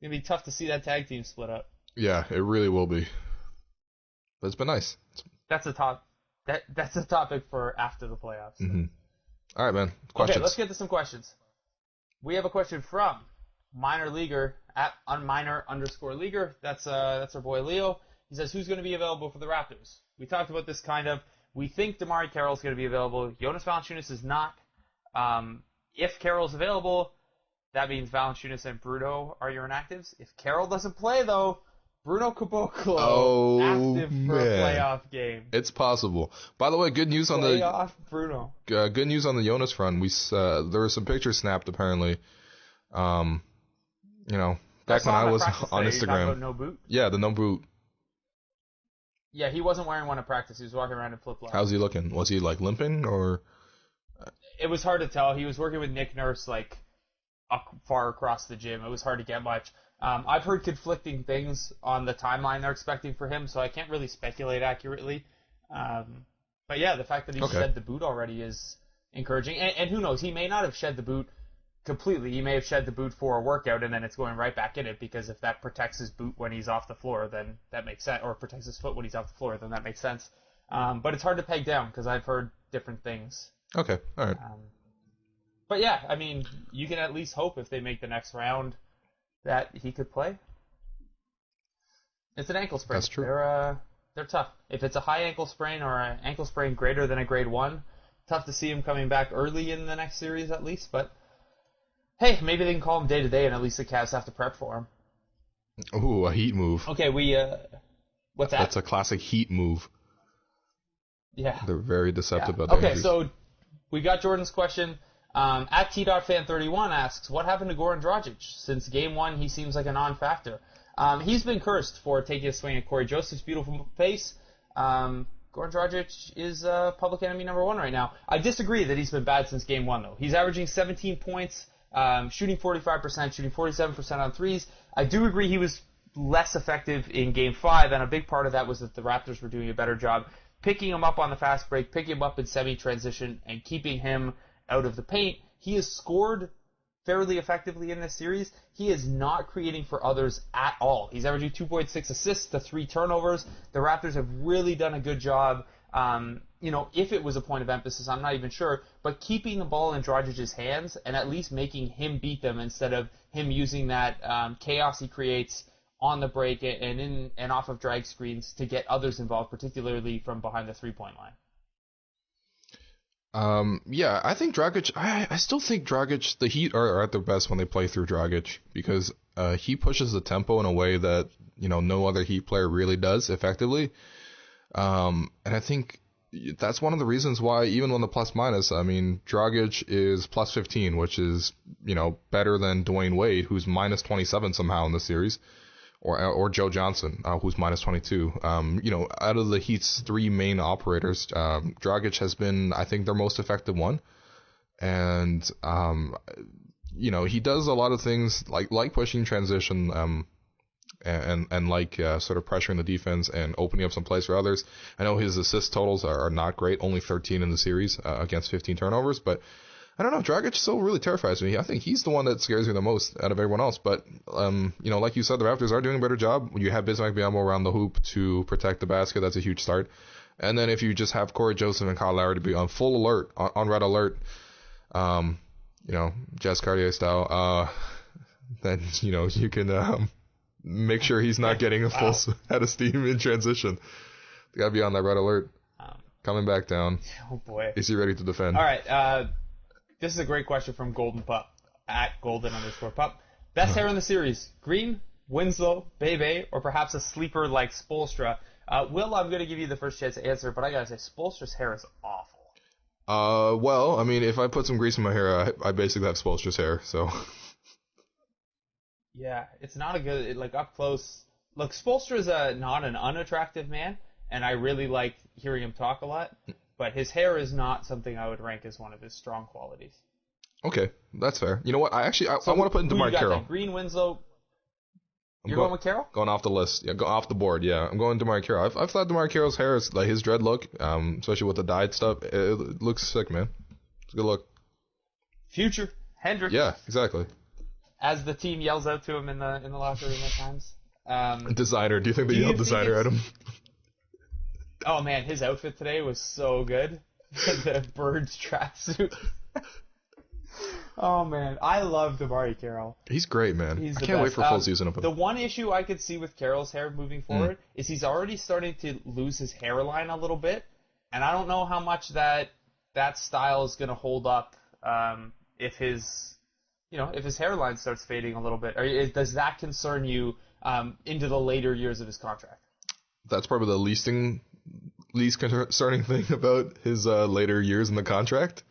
be tough to see that tag team split up. Yeah, it really will be. But it's been nice. That's a topic for after the playoffs. Mm-hmm. All right, man. Questions. Okay, let's get to some questions. We have a question from Minor Leaguer at @minor_leaguer. That's our boy Leo. He says, who's going to be available for the Raptors? We talked about this kind of. We think DeMarre Carroll's going to be available. Jonas Valanciunas is not. If Carroll's available, that means Valanciunas and Bruno are your inactives. If Carroll doesn't play, though, Bruno Caboclo active for a playoff game. It's possible. By the way, good news on playoff Bruno. Good news on the Jonas front. There were some pictures snapped apparently. Back when I was on Instagram. About no boot? Yeah, the no boot. Yeah, he wasn't wearing one at practice. He was walking around in flip-flops. How's he looking? Was he like limping or? It was hard to tell. He was working with Nick Nurse like far across the gym. It was hard to get much. I've heard conflicting things on the timeline they're expecting for him, so I can't really speculate accurately. But yeah, the fact that he shed the boot already is encouraging. And who knows, he may not have shed the boot completely. He may have shed the boot for a workout and then it's going right back in it, because if that protects his boot when he's off the floor, then that makes sense. Or protects his foot when he's off the floor, then that makes sense. But it's hard to peg down because I've heard different things. Okay, all right. But yeah, I mean, you can at least hope if they make the next round that he could play. It's an ankle sprain. That's true. They're tough. If it's a high ankle sprain or an ankle sprain greater than a grade 1, tough to see him coming back early in the next series at least. But hey, maybe they can call him day to day, and at least the Cavs have to prep for him. Ooh, a Heat move. Okay, what's that? That's a classic Heat move. Yeah. They're very deceptive about that. Okay, so we got Jordan's question. At T.Fan31 asks, what happened to Goran Dragic? Since game 1, he seems like a non-factor. He's been cursed for taking a swing at Corey Joseph's beautiful face. Goran Dragic is public enemy number 1 right now. I disagree that he's been bad since game 1, though. He's averaging 17 points, shooting 45%, shooting 47% on threes. I do agree he was less effective in game 5, and a big part of that was that the Raptors were doing a better job picking him up on the fast break, picking him up in semi-transition, and keeping him out of the paint. He has scored fairly effectively in this series. He is not creating for others at all. He's averaging 2.6 assists to 3 turnovers. The Raptors have really done a good job, if it was a point of emphasis, I'm not even sure, but keeping the ball in Dragic's hands and at least making him beat them instead of him using that chaos he creates on the break and in and off of drag screens to get others involved, particularly from behind the 3-point line. Yeah, I think Dragic, I still think Dragic, the Heat are at their best when they play through Dragic, because he pushes the tempo in a way that, no other Heat player really does effectively. And I think that's one of the reasons why, even on the plus minus, Dragic is plus 15, which is, better than Dwayne Wade, who's minus 27 somehow in the series. Or Joe Johnson, who's minus 22. Out of the Heat's 3 main operators, Dragic has been, I think, their most effective one. And, he does a lot of things like pushing transition, and like sort of pressuring the defense and opening up some plays for others. I know his assist totals are not great, only 13 in the series against 15 turnovers, but I don't know. Dragic still really terrifies me. I think he's the one that scares me the most out of everyone else. But, like you said, the Raptors are doing a better job. You have Bismack Biyombo around the hoop to protect the basket. That's a huge start. And then if you just have Corey Joseph and Kyle Lowry to be on full alert, on red alert, Jazz Cartier style, then, you can make sure he's not getting a full head of steam in transition. You got to be on that red alert. Coming back down. Oh, boy. Is he ready to defend? All right. This is a great question from Golden Pup, at Golden_Pup. Best hair in the series, Green, Winslow, Bebe, or perhaps a sleeper like Spoelstra? Will, I'm going to give you the first chance to answer, but I got to say, Spoelstra's hair is awful. Well, if I put some grease in my hair, I basically have Spoelstra's hair, so. Yeah, it's not a good, up close. Look, Spoelstra's not an unattractive man, and I really like hearing him talk a lot. But his hair is not something I would rank as one of his strong qualities. Okay, that's fair. You know what? I want to put in DeMarre Carroll. Green, Winslow. You're going with Carroll? Going off the list. Yeah, go off the board. Yeah, I'm going DeMarre Carroll. I've thought DeMarre Carroll's hair is his dread look, especially with the dyed stuff. It looks sick, man. It's a good look. Future Hendricks. Yeah, exactly. As the team yells out to him in the locker room at times. Designer. Do you think they yelled designer at him? Oh, man, his outfit today was so good. The Birds tracksuit. Oh, man. I love DeMarre Carroll. He's great, man. I can't wait for a full season of him. The one issue I could see with Carroll's hair moving forward is he's already starting to lose his hairline a little bit. And I don't know how much that style is going to hold up if his hairline starts fading a little bit. Or does that concern you into the later years of his contract? That's probably the least concerning thing about his later years in the contract.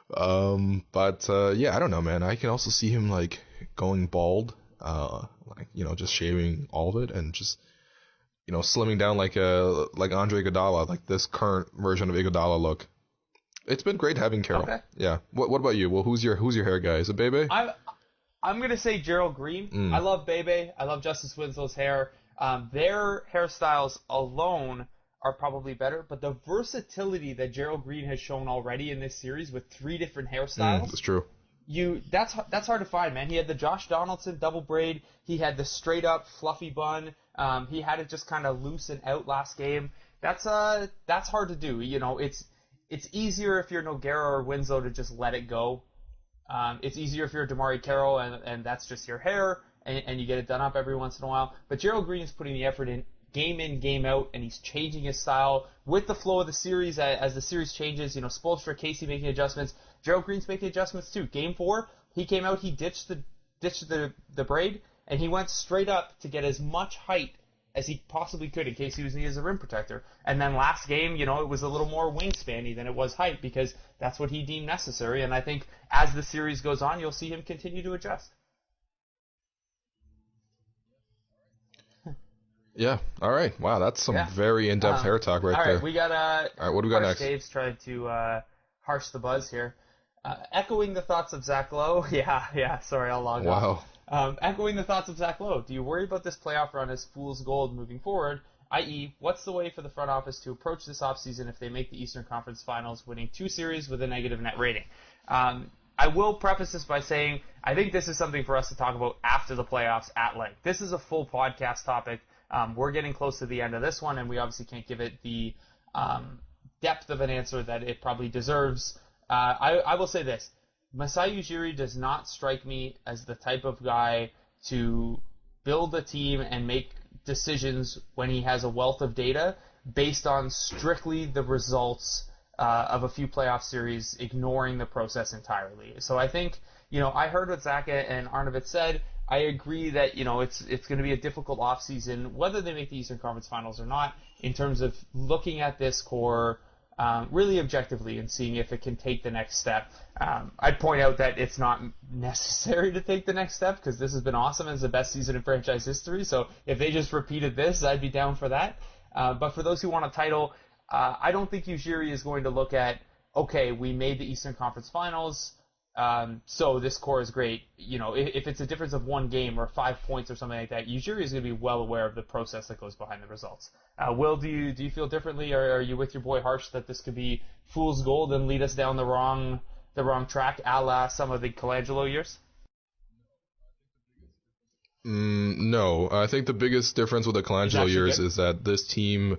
But I don't know, man. I can also see him going bald, just shaving all of it and just slimming down like Andre Iguodala, like this current version of Iguodala look. It's been great having Carroll. Okay. Yeah. What about you? Well, who's your hair guy? Is it Bebe? I'm gonna say Gerald Green. I love Bebe. I love Justice Winslow's hair. Their hairstyles alone are probably better, but the versatility that Gerald Green has shown already in this series with 3 different hairstyles. That's true. That's hard to find, man. He had the Josh Donaldson double braid. He had the straight up fluffy bun. He had it just kind of loose and out last game. That's hard to do. You know, it's easier if you're Nogueira or Winslow to just let it go. It's easier if you're DeMarre Carroll and that's just your hair and you get it done up every once in a while. But Gerald Green is putting the effort in, game out, and he's changing his style with the flow of the series as the series changes. You know, Spoelstra, Casey making adjustments. Gerald Green's making adjustments too. Game 4, he came out, he ditched the braid, and he went straight up to get as much height as he possibly could in case he was needed as a rim protector. And then last game, you know, it was a little more wingspan-y than it was height because that's what he deemed necessary. And I think as the series goes on, you'll see him continue to adjust. Yeah. All right. Wow, that's some very in-depth hair talk right there. All right, we got all right, what do we got next? Dave's trying to harsh the buzz here. Echoing the thoughts of Zach Lowe. Yeah. Sorry, I'll log off. Echoing the thoughts of Zach Lowe. Do you worry about this playoff run as fool's gold moving forward? I.e., what's the way for the front office to approach this offseason if they make the Eastern Conference Finals, winning 2 series with a negative net rating? I will preface this by saying I think this is something for us to talk about after the playoffs at length. This is a full podcast topic. We're getting close to the end of this one, and we obviously can't give it the depth of an answer that it probably deserves. I will say this. Masai Ujiri does not strike me as the type of guy to build a team and make decisions when he has a wealth of data based on strictly the results of a few playoff series, ignoring the process entirely. So I think, you know, I heard what Zach and Arnavitz said. I agree that, you know, it's going to be a difficult offseason, whether they make the Eastern Conference Finals or not, in terms of looking at this core really objectively and seeing if it can take the next step. I'd point out that it's not necessary to take the next step because this has been awesome and it's the best season in franchise history. So if they just repeated this, I'd be down for that. But for those who want a title, I don't think Ujiri is going to look at, okay, we made the Eastern Conference Finals, so this core is great. You know, if it's a difference of 1 game or 5 points or something like that, Ujiri is going to be well aware of the process that goes behind the results. Will, do you feel differently, or are you with your boy Harsh that this could be fool's gold and lead us down the wrong track, a la some of the Colangelo years? No, I think the biggest difference with the Colangelo years is that this team,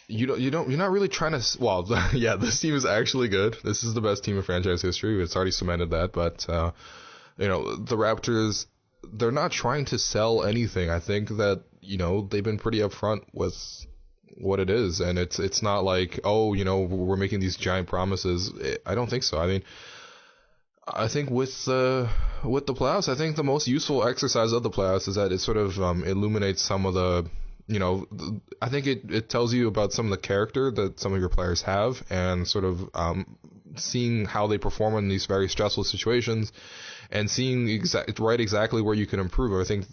you're not really trying to. Well, yeah, this team is actually good. This is the best team in franchise history. It's already cemented that. But you know, the Raptors, they're not trying to sell anything. I think that, you know, they've been pretty upfront with what it is, and it's not like, oh, you know, we're making these giant promises. I don't think so. I mean, I think with the playoffs, I think the most useful exercise of the playoffs is that it sort of illuminates some of the, you know, I think it tells you about some of the character that some of your players have, and sort of seeing how they perform in these very stressful situations, and seeing exactly where you can improve. I think,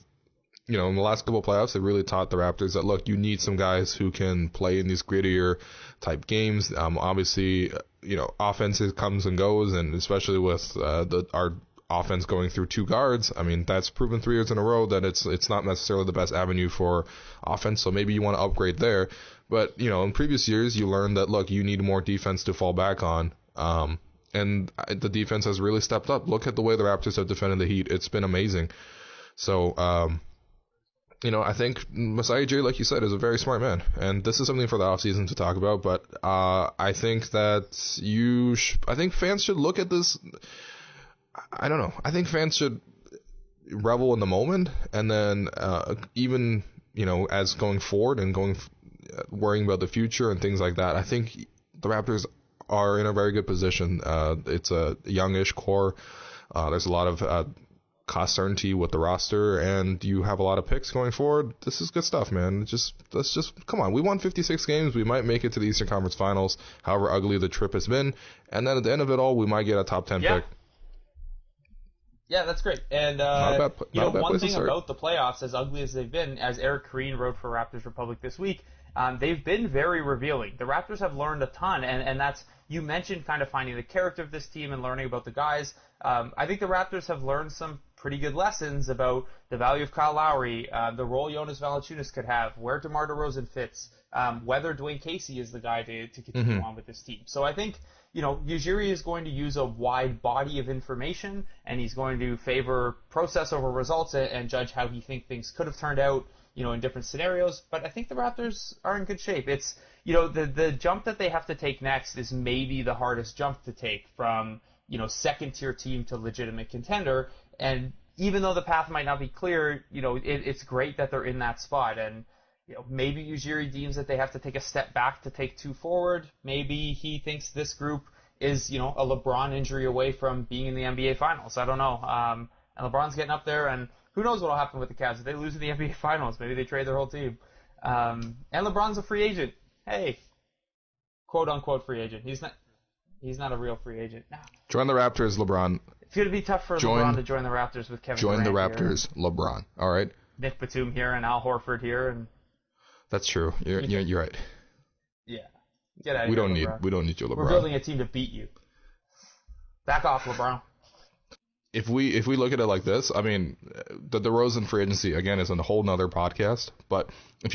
you know, in the last couple of playoffs, they really taught the Raptors that, look, you need some guys who can play in these grittier type games. Obviously, you know, offense comes and goes, and especially with our offense going through 2 guards, I mean, that's proven 3 years in a row that it's not necessarily the best avenue for offense, so maybe you want to upgrade there. But, you know, in previous years, you learned that, look, you need more defense to fall back on, and the defense has really stepped up. Look at the way the Raptors have defended the Heat. It's been amazing. So, you know, I think Masai Ujiri, like you said, is a very smart man, and this is something for the offseason to talk about, but I think that I think fans should look at this. I don't know. I think fans should revel in the moment, and then even, you know, as going forward and worrying about the future and things like that, I think the Raptors are in a very good position. It's a youngish core. There's a lot of cost certainty with the roster, and you have a lot of picks going forward. This is good stuff, man. Let's just come on. We won 56 games. We might make it to the Eastern Conference Finals, however ugly the trip has been, and then at the end of it all, we might get a top 10 pick. Yeah, that's great. And you know, one thing about the playoffs, as ugly as they've been, as Eric Kareen wrote for Raptors Republic this week, they've been very revealing. The Raptors have learned a ton, and that's, you mentioned kind of finding the character of this team and learning about the guys. I think the Raptors have learned some pretty good lessons about the value of Kyle Lowry, the role Jonas Valanciunas could have, where DeMarre DeRozan fits, whether Dwayne Casey is the guy to continue on with this team. So I think, Ujiri is going to use a wide body of information, and he's going to favor process over results and judge how he thinks things could have turned out, in different scenarios. But I think the Raptors are in good shape. It's, the jump that they have to take next is maybe the hardest jump to take from, second-tier team to legitimate contender. And even though the path might not be clear, it's great that they're in that spot. And, maybe Ujiri deems that they have to take a step back to take two forward. Maybe he thinks this group is, a LeBron injury away from being in the NBA Finals. I don't know. And LeBron's getting up there, and who knows what will happen with the Cavs. If they lose in the NBA Finals, maybe they trade their whole team. And LeBron's a free agent. Hey, quote-unquote free agent. He's not a real free agent. No. Join the Raptors, LeBron. It's going to be tough for LeBron to join the Raptors with Kevin Durant. Join the Raptors, LeBron. All right? Nick Batum here and Al Horford here. And that's true. You're right. Yeah. Get out of here, we don't need you, LeBron. We're building a team to beat you. Back off, LeBron. If we look at it like this, I mean, the DeRozan free agency, again, is a whole nother podcast. But if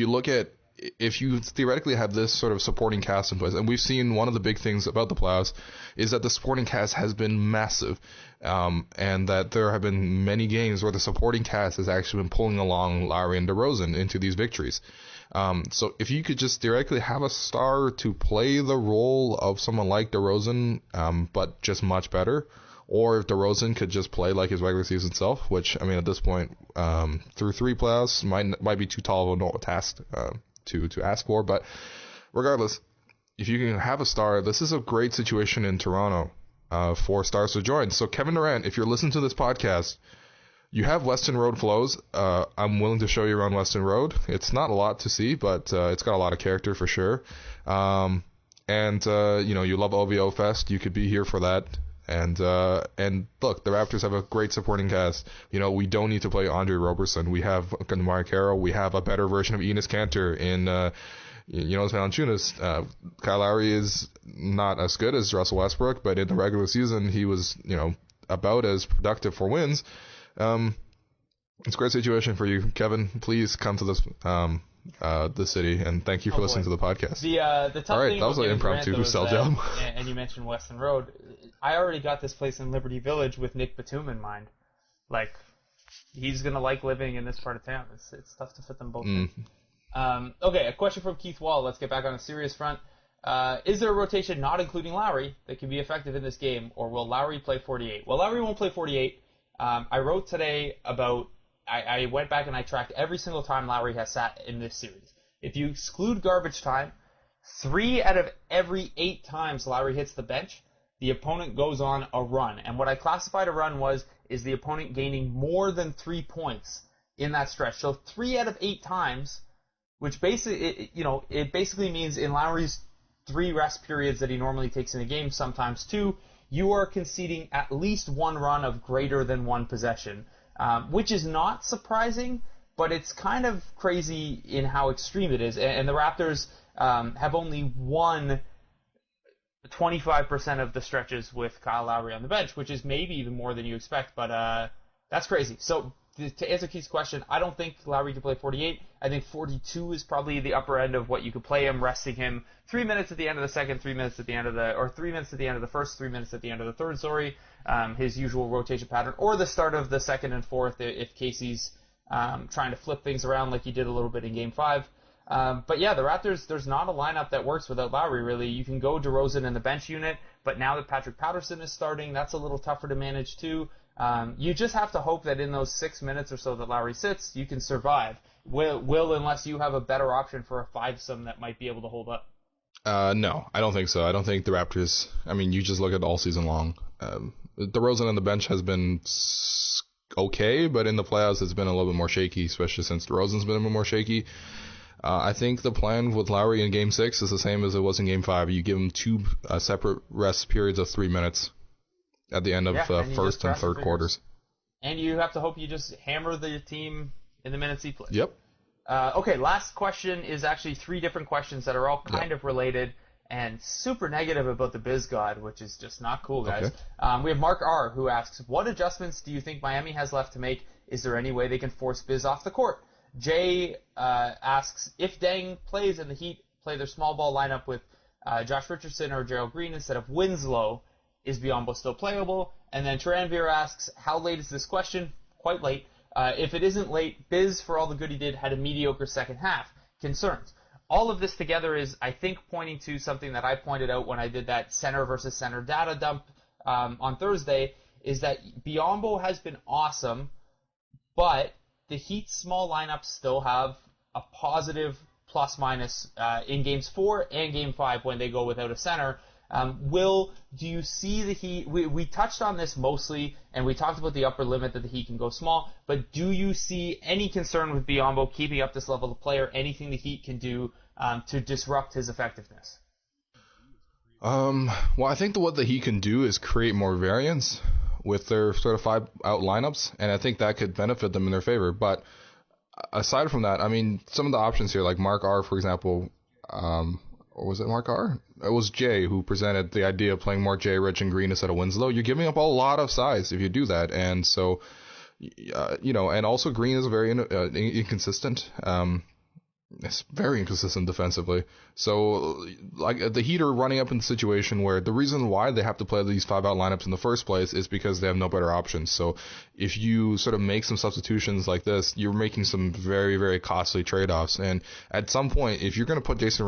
you theoretically have this sort of supporting cast in place, and we've seen one of the big things about the playoffs is that the supporting cast has been massive, and that there have been many games where the supporting cast has actually been pulling along Lowry and DeRozan into these victories. So if you could just theoretically have a star to play the role of someone like DeRozan, but just much better, or if DeRozan could just play like his regular season self, which, I mean, at this point, through 3 playoffs might be too tall of a task to ask for. But regardless, if you can have a star, this is a great situation in Toronto for stars to join. So Kevin Durant, if you're listening to this podcast, you have Weston Road flows. I'm willing to show you around Weston Road. It's not a lot to see, but it's got a lot of character for sure. And you love OVO Fest. You could be here for that. And look, the Raptors have a great supporting cast. We don't need to play Andre Roberson. We have DeMarre Carroll. We have a better version of Enes Kanter in Jonas Valanciunas. Kyle Lowry is not as good as Russell Westbrook, but in the regular season, he was, about as productive for wins. It's a great situation for you, Kevin. Please come to this city, and thank you for listening to the podcast. The tough thing that was an impromptu sell job. And you mentioned Weston Road. I already got this place in Liberty Village with Nick Batum in mind. Like, he's gonna like living in this part of town. It's tough to fit them both in. Okay, a question from Keith Wall. Let's get back on a serious front. Is there a rotation not including Lowry that can be effective in this game, or will Lowry play 48? Well, Lowry won't play 48. I wrote today about, I went back and I tracked every single time Lowry has sat in this series. If you exclude garbage time, 3 out of every 8 times Lowry hits the bench, the opponent goes on a run. And what I classified a run is the opponent gaining more than 3 points in that stretch. So 3 out of 8 times, which basically, it basically means in Lowry's 3 rest periods that he normally takes in a game, sometimes 2, you are conceding at least 1 run of greater than 1 possession, which is not surprising, but it's kind of crazy in how extreme it is. And the Raptors have only won 25% of the stretches with Kyle Lowry on the bench, which is maybe even more than you expect, but that's crazy. So to answer Keith's question, I don't think Lowry can play 48. I think 42 is probably the upper end of what you could play him, resting him 3 minutes at the end of the second, 3 minutes at the end of or 3 minutes at the end of the first, 3 minutes at the end of the third, his usual rotation pattern, or the start of the second and fourth if Casey's trying to flip things around like he did a little bit in Game 5. But yeah, the Raptors, there's not a lineup that works without Lowry, really. You can go DeRozan in the bench unit, but now that Patrick Patterson is starting, that's a little tougher to manage too. You just have to hope that in those 6 minutes or so that Lowry sits, you can survive. Unless you have a better option for a 5-some that might be able to hold up. No, I don't think so. I don't think the Raptors, you just look at all season long. DeRozan on the bench has been okay, but in the playoffs it's been a little bit more shaky, especially since DeRozan's been a bit more shaky. I think the plan with Lowry in Game 6 is the same as it was in Game 5. You give him 2 separate rest periods of 3 minutes at the end of first and third quarters. And you have to hope you just hammer the team in the minutes he plays. Yep. Okay, last question is actually 3 different questions that are all kind of related and super negative about the Biz God, which is just not cool, guys. Okay. We have Mark R., who asks, what adjustments do you think Miami has left to make? Is there any way they can force Biz off the court? Jay asks, if Deng plays and the Heat play their small ball lineup with Josh Richardson or Gerald Green instead of Winslow, is Biyombo still playable? And then Taranvir asks, how late is this question? Quite late. If it isn't late, Biz, for all the good he did, had a mediocre second half. Concerns. All of this together is, I think, pointing to something that I pointed out when I did that center versus center data dump on Thursday, is that Biyombo has been awesome, but the Heat's small lineups still have a positive plus-minus in Games 4 and Game 5 when they go without a center. Will, do you see the Heat? We touched on this mostly, and we talked about the upper limit that the Heat can go small, but do you see any concern with Biyombo keeping up this level of player, anything the Heat can do to disrupt his effectiveness? Well, I think what the Heat can do is create more variance with their sort of 5-out lineups, and I think that could benefit them in their favor. But aside from that, I mean, some of the options here, like Mark R., for example, or was it Mark R.? It was Jay who presented the idea of playing more Jay, Rich, and Green instead of Winslow. You're giving up a lot of size if you do that. And so, and also Green is very inconsistent. It's very inconsistent defensively. So, like, the Heat are running up in the situation where the reason why they have to play these 5-out lineups in the first place is because they have no better options. So, if you sort of make some substitutions like this, you're making some very, very costly trade-offs. And at some point, if you're going to put Josh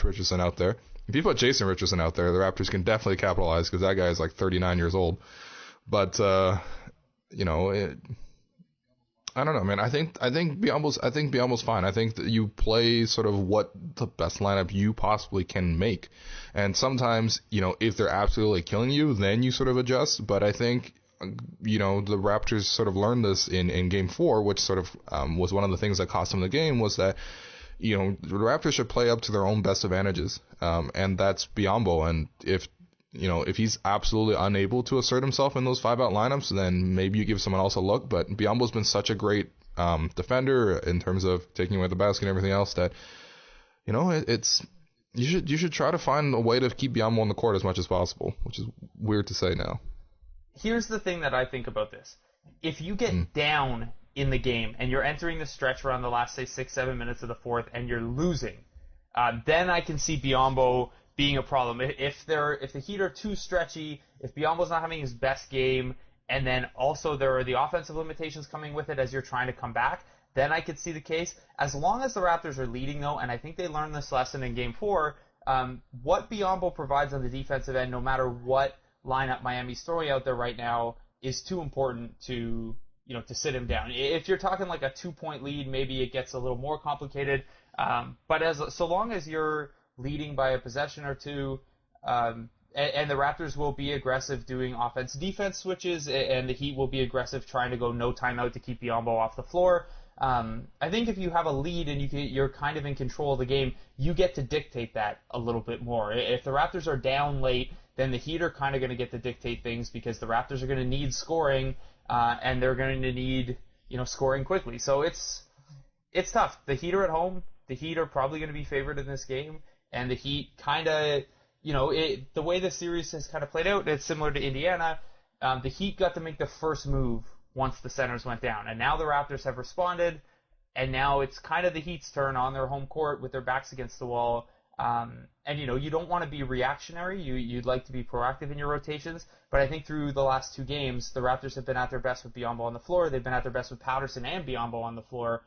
Richardson out there, if you put Jason Richardson out there, the Raptors can definitely capitalize because that guy is like 39 years old. But, I don't know, man. I think Biyombo's fine. I think that you play sort of what the best lineup you possibly can make. And sometimes, if they're absolutely killing you, then you sort of adjust. But I think, the Raptors sort of learned this in Game 4, which sort of was one of the things that cost them the game, was that, the Raptors should play up to their own best advantages. And that's Biyombo. And if he's absolutely unable to assert himself in those 5-out lineups, then maybe you give someone else a look. But Biyombo's been such a great defender in terms of taking away the basket and everything else that, you should try to find a way to keep Biyombo on the court as much as possible, which is weird to say now. Here's the thing that I think about this. If you get down in the game and you're entering the stretch around the last, say, 6-7 minutes of the fourth and you're losing, then I can see Biyombo being a problem. If the Heat are too stretchy, if Biyombo's not having his best game, and then also there are the offensive limitations coming with it as you're trying to come back, then I could see the case. As long as the Raptors are leading, though, and I think they learned this lesson in Game 4, what Biyombo provides on the defensive end, no matter what lineup Miami's throwing out there right now, is too important to sit him down. If you're talking like a 2-point lead, maybe it gets a little more complicated. But so long as you're leading by a possession or two, and the Raptors will be aggressive doing offense-defense switches, and the Heat will be aggressive trying to go no timeout to keep Biyombo off the floor. I think if you have a lead and you're kind of in control of the game, you get to dictate that a little bit more. If the Raptors are down late, then the Heat are kind of going to get to dictate things because the Raptors are going to need scoring, and they're going to need scoring quickly. So it's tough. The Heat are at home. The Heat are probably going to be favored in this game. And the Heat kind of, the way the series has kind of played out, it's similar to Indiana. The Heat got to make the first move once the centers went down. And now the Raptors have responded, and now it's kind of the Heat's turn on their home court with their backs against the wall. And, you don't want to be reactionary. You'd like to be proactive in your rotations. But I think through the last 2 games, the Raptors have been at their best with Biyombo on the floor. They've been at their best with Patterson and Biyombo on the floor.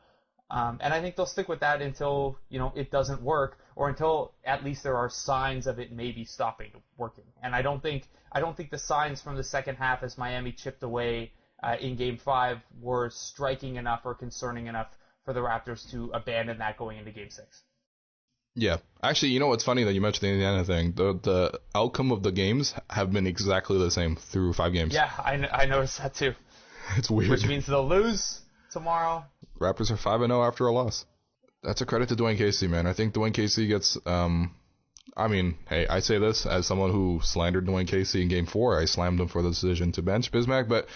And I think they'll stick with that until, it doesn't work, or until at least there are signs of it maybe stopping working. And I don't think the signs from the second half as Miami chipped away in Game 5 were striking enough or concerning enough for the Raptors to abandon that going into Game 6. Yeah. Actually, what's funny that you mentioned the Indiana thing? The outcome of the games have been exactly the same through 5 games. Yeah, I noticed that too. It's weird. Which means they'll lose tomorrow. Raptors are 5-0 after a loss. That's a credit to Dwayne Casey, man. I think Dwayne Casey gets, hey, I say this as someone who slandered Dwayne Casey in Game 4. I slammed him for the decision to bench Bismack, but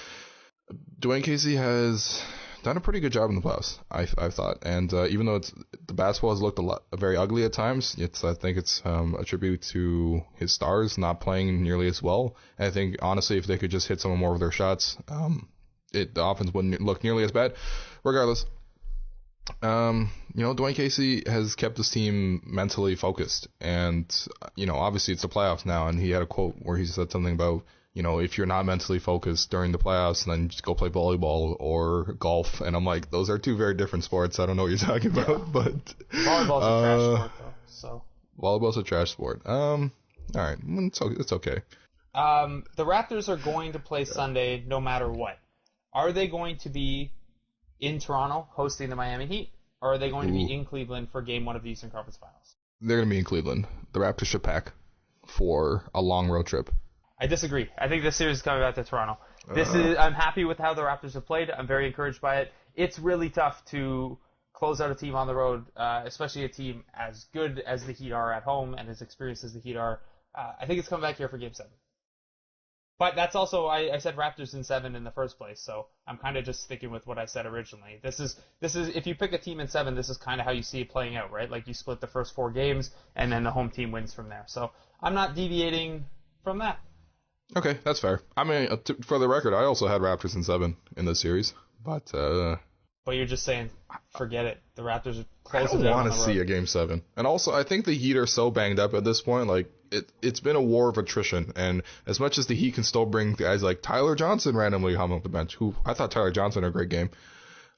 Dwayne Casey has done a pretty good job in the playoffs, I thought. And even though the basketball has looked very ugly at times, I think it's a tribute to his stars not playing nearly as well. And I think honestly, if they could just hit some more of their shots, the offense wouldn't look nearly as bad. Regardless, Dwayne Casey has kept his team mentally focused, and obviously it's the playoffs now, and he had a quote where he said something about, if you're not mentally focused during the playoffs, then just go play volleyball or golf. And I'm like, those are two very different sports. I don't know what you're talking about, but volleyball's a trash sport, though. So volleyball's a trash sport. All right, it's okay. The Raptors are going to play Sunday no matter what. Are they going to be in Toronto hosting the Miami Heat, or are they going to be in Cleveland for Game 1 of the Eastern Conference Finals? They're going to be in Cleveland. The Raptors should pack for a long road trip. I disagree. I think this series is coming back to Toronto. I'm happy with how the Raptors have played. I'm very encouraged by it. It's really tough to close out a team on the road, especially a team as good as the Heat are at home and as experienced as the Heat are. I think it's coming back here for Game 7. But that's also, I said Raptors in 7 in the first place, so I'm kind of just sticking with what I said originally. This is if you pick a team in 7, this is kind of how you see it playing out, right? Like you split the first 4 games, and then the home team wins from there. So I'm not deviating from that. Okay, that's fair. I mean, for the record, I also had Raptors in 7 in this series, but you're just saying, forget it. The Raptors are closing I down. don't want to see a Game 7. And also, I think the Heat are so banged up at this point. Like, it's been a war of attrition. And as much as the Heat can still bring guys like Tyler Johnson randomly home off the bench, who I thought Tyler Johnson had a great game.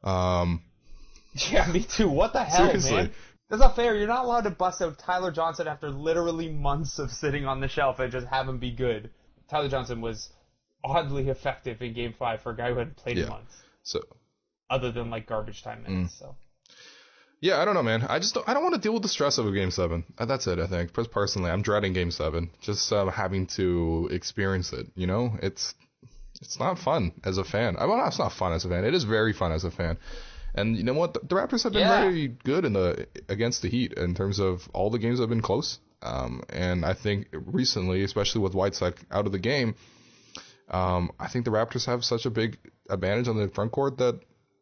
Yeah, me too. What the hell, seriously, man? That's not fair. You're not allowed to bust out Tyler Johnson after literally months of sitting on the shelf and just have him be good. Tyler Johnson was oddly effective in Game 5 for a guy who hadn't played in months. So, other than like garbage time minutes. So. Yeah, I don't know, man. I don't want to deal with the stress of a Game 7. That's it, I think. Personally, I'm dreading Game 7. Just having to experience it, It's not fun as a fan. Well, it's not fun as a fan. It is very fun as a fan. And you know what? The Raptors have been very good against the Heat in terms of all the games have been close. And I think recently, especially with Whiteside out of the game, I think the Raptors have such a big advantage on the front court that,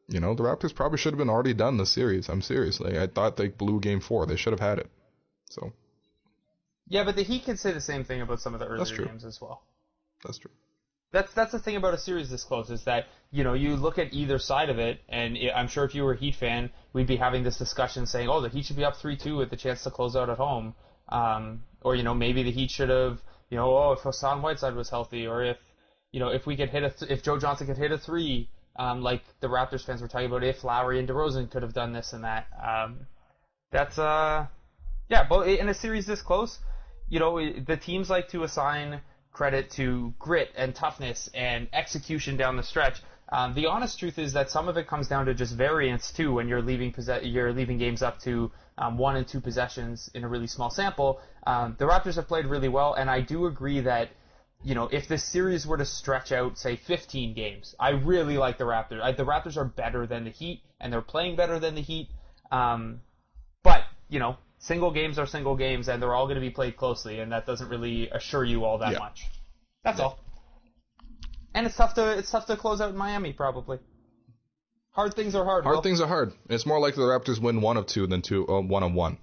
the Raptors probably should have been already done this series. I'm seriously. I thought they blew Game 4. They should have had it. So. Yeah, but the Heat can say the same thing about some of the earlier games as well. That's true. That's the thing about a series this close is that, you look at either side of it, and I'm sure if you were a Heat fan, we'd be having this discussion saying, the Heat should be up 3-2 with the chance to close out at home. Or, maybe the Heat should have, if Hassan Whiteside was healthy, or if we could if Joe Johnson could hit a 3, like the Raptors fans were talking about, if Lowry and DeRozan could have done this and that. But in a series this close, the teams like to assign credit to grit and toughness and execution down the stretch. The honest truth is that some of it comes down to just variance too. When you're leaving games up to 1 and 2 possessions in a really small sample, the Raptors have played really well, and I do agree that if this series were to stretch out, say 15 games, I really like the Raptors. The Raptors are better than the Heat, and they're playing better than the Heat. But single games are single games, and they're all going to be played closely, and that doesn't really assure you all that much. That's all. And it's tough to close out in Miami, probably. Hard things are hard. Hard things are hard. It's more likely the Raptors win 1 of 2 than 1 of 1.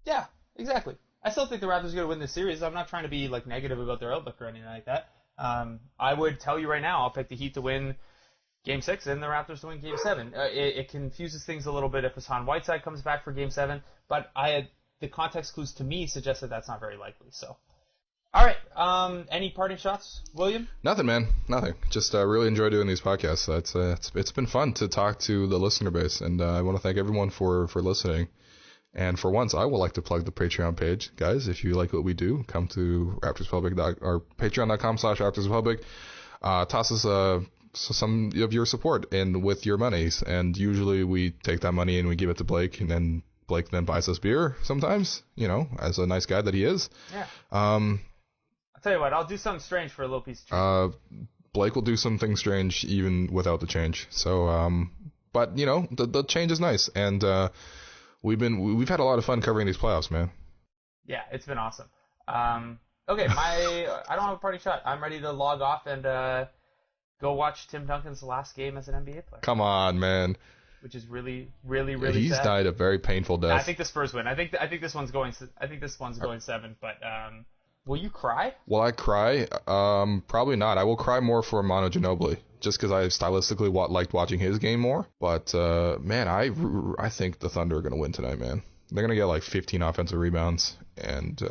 Yeah, exactly. I still think the Raptors are going to win this series. I'm not trying to be negative about their outlook or anything like that. I would tell you right now, I'll pick the Heat to win Game 6 and the Raptors to win Game 7. It confuses things a little bit if Hassan Whiteside comes back for Game 7, but the context clues to me suggest that that's not very likely. So, all right. Any parting shots, William? Nothing, man. Nothing. Just really enjoy doing these podcasts. It's been fun to talk to the listener base, and I want to thank everyone for listening. And for once, I would like to plug the Patreon page. Guys, if you like what we do, come to RaptorsRepublic or patreon.com/RaptorsRepublic. Toss us some of your support and with your monies. And usually we take that money and we give it to Blake, and then Blake then buys us beer sometimes, as a nice guy that he is. Yeah. I'll tell you what, I'll do something strange for a little piece of change. Blake will do something strange even without the change. So, but, the change is nice. And, We've had a lot of fun covering these playoffs, man. Yeah, it's been awesome. Okay, I don't have a party shot. I'm ready to log off and go watch Tim Duncan's last game as an NBA player. Come on, man. Which is really, really, really He's sad. died a very painful death. I think the Spurs win. I think this one's going 7. But will you cry? Will I cry? Probably not. I will cry more for Manu Ginobili, just because I stylistically liked watching his game more. But man, I think the Thunder are gonna win tonight, man. They're gonna get like 15 offensive rebounds and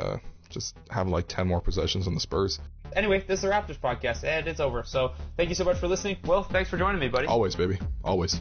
just have like 10 more possessions than the Spurs. Anyway, this is the Raptors podcast, and it's over. So thank you so much for listening. Will, thanks for joining me, buddy. Always, baby. Always.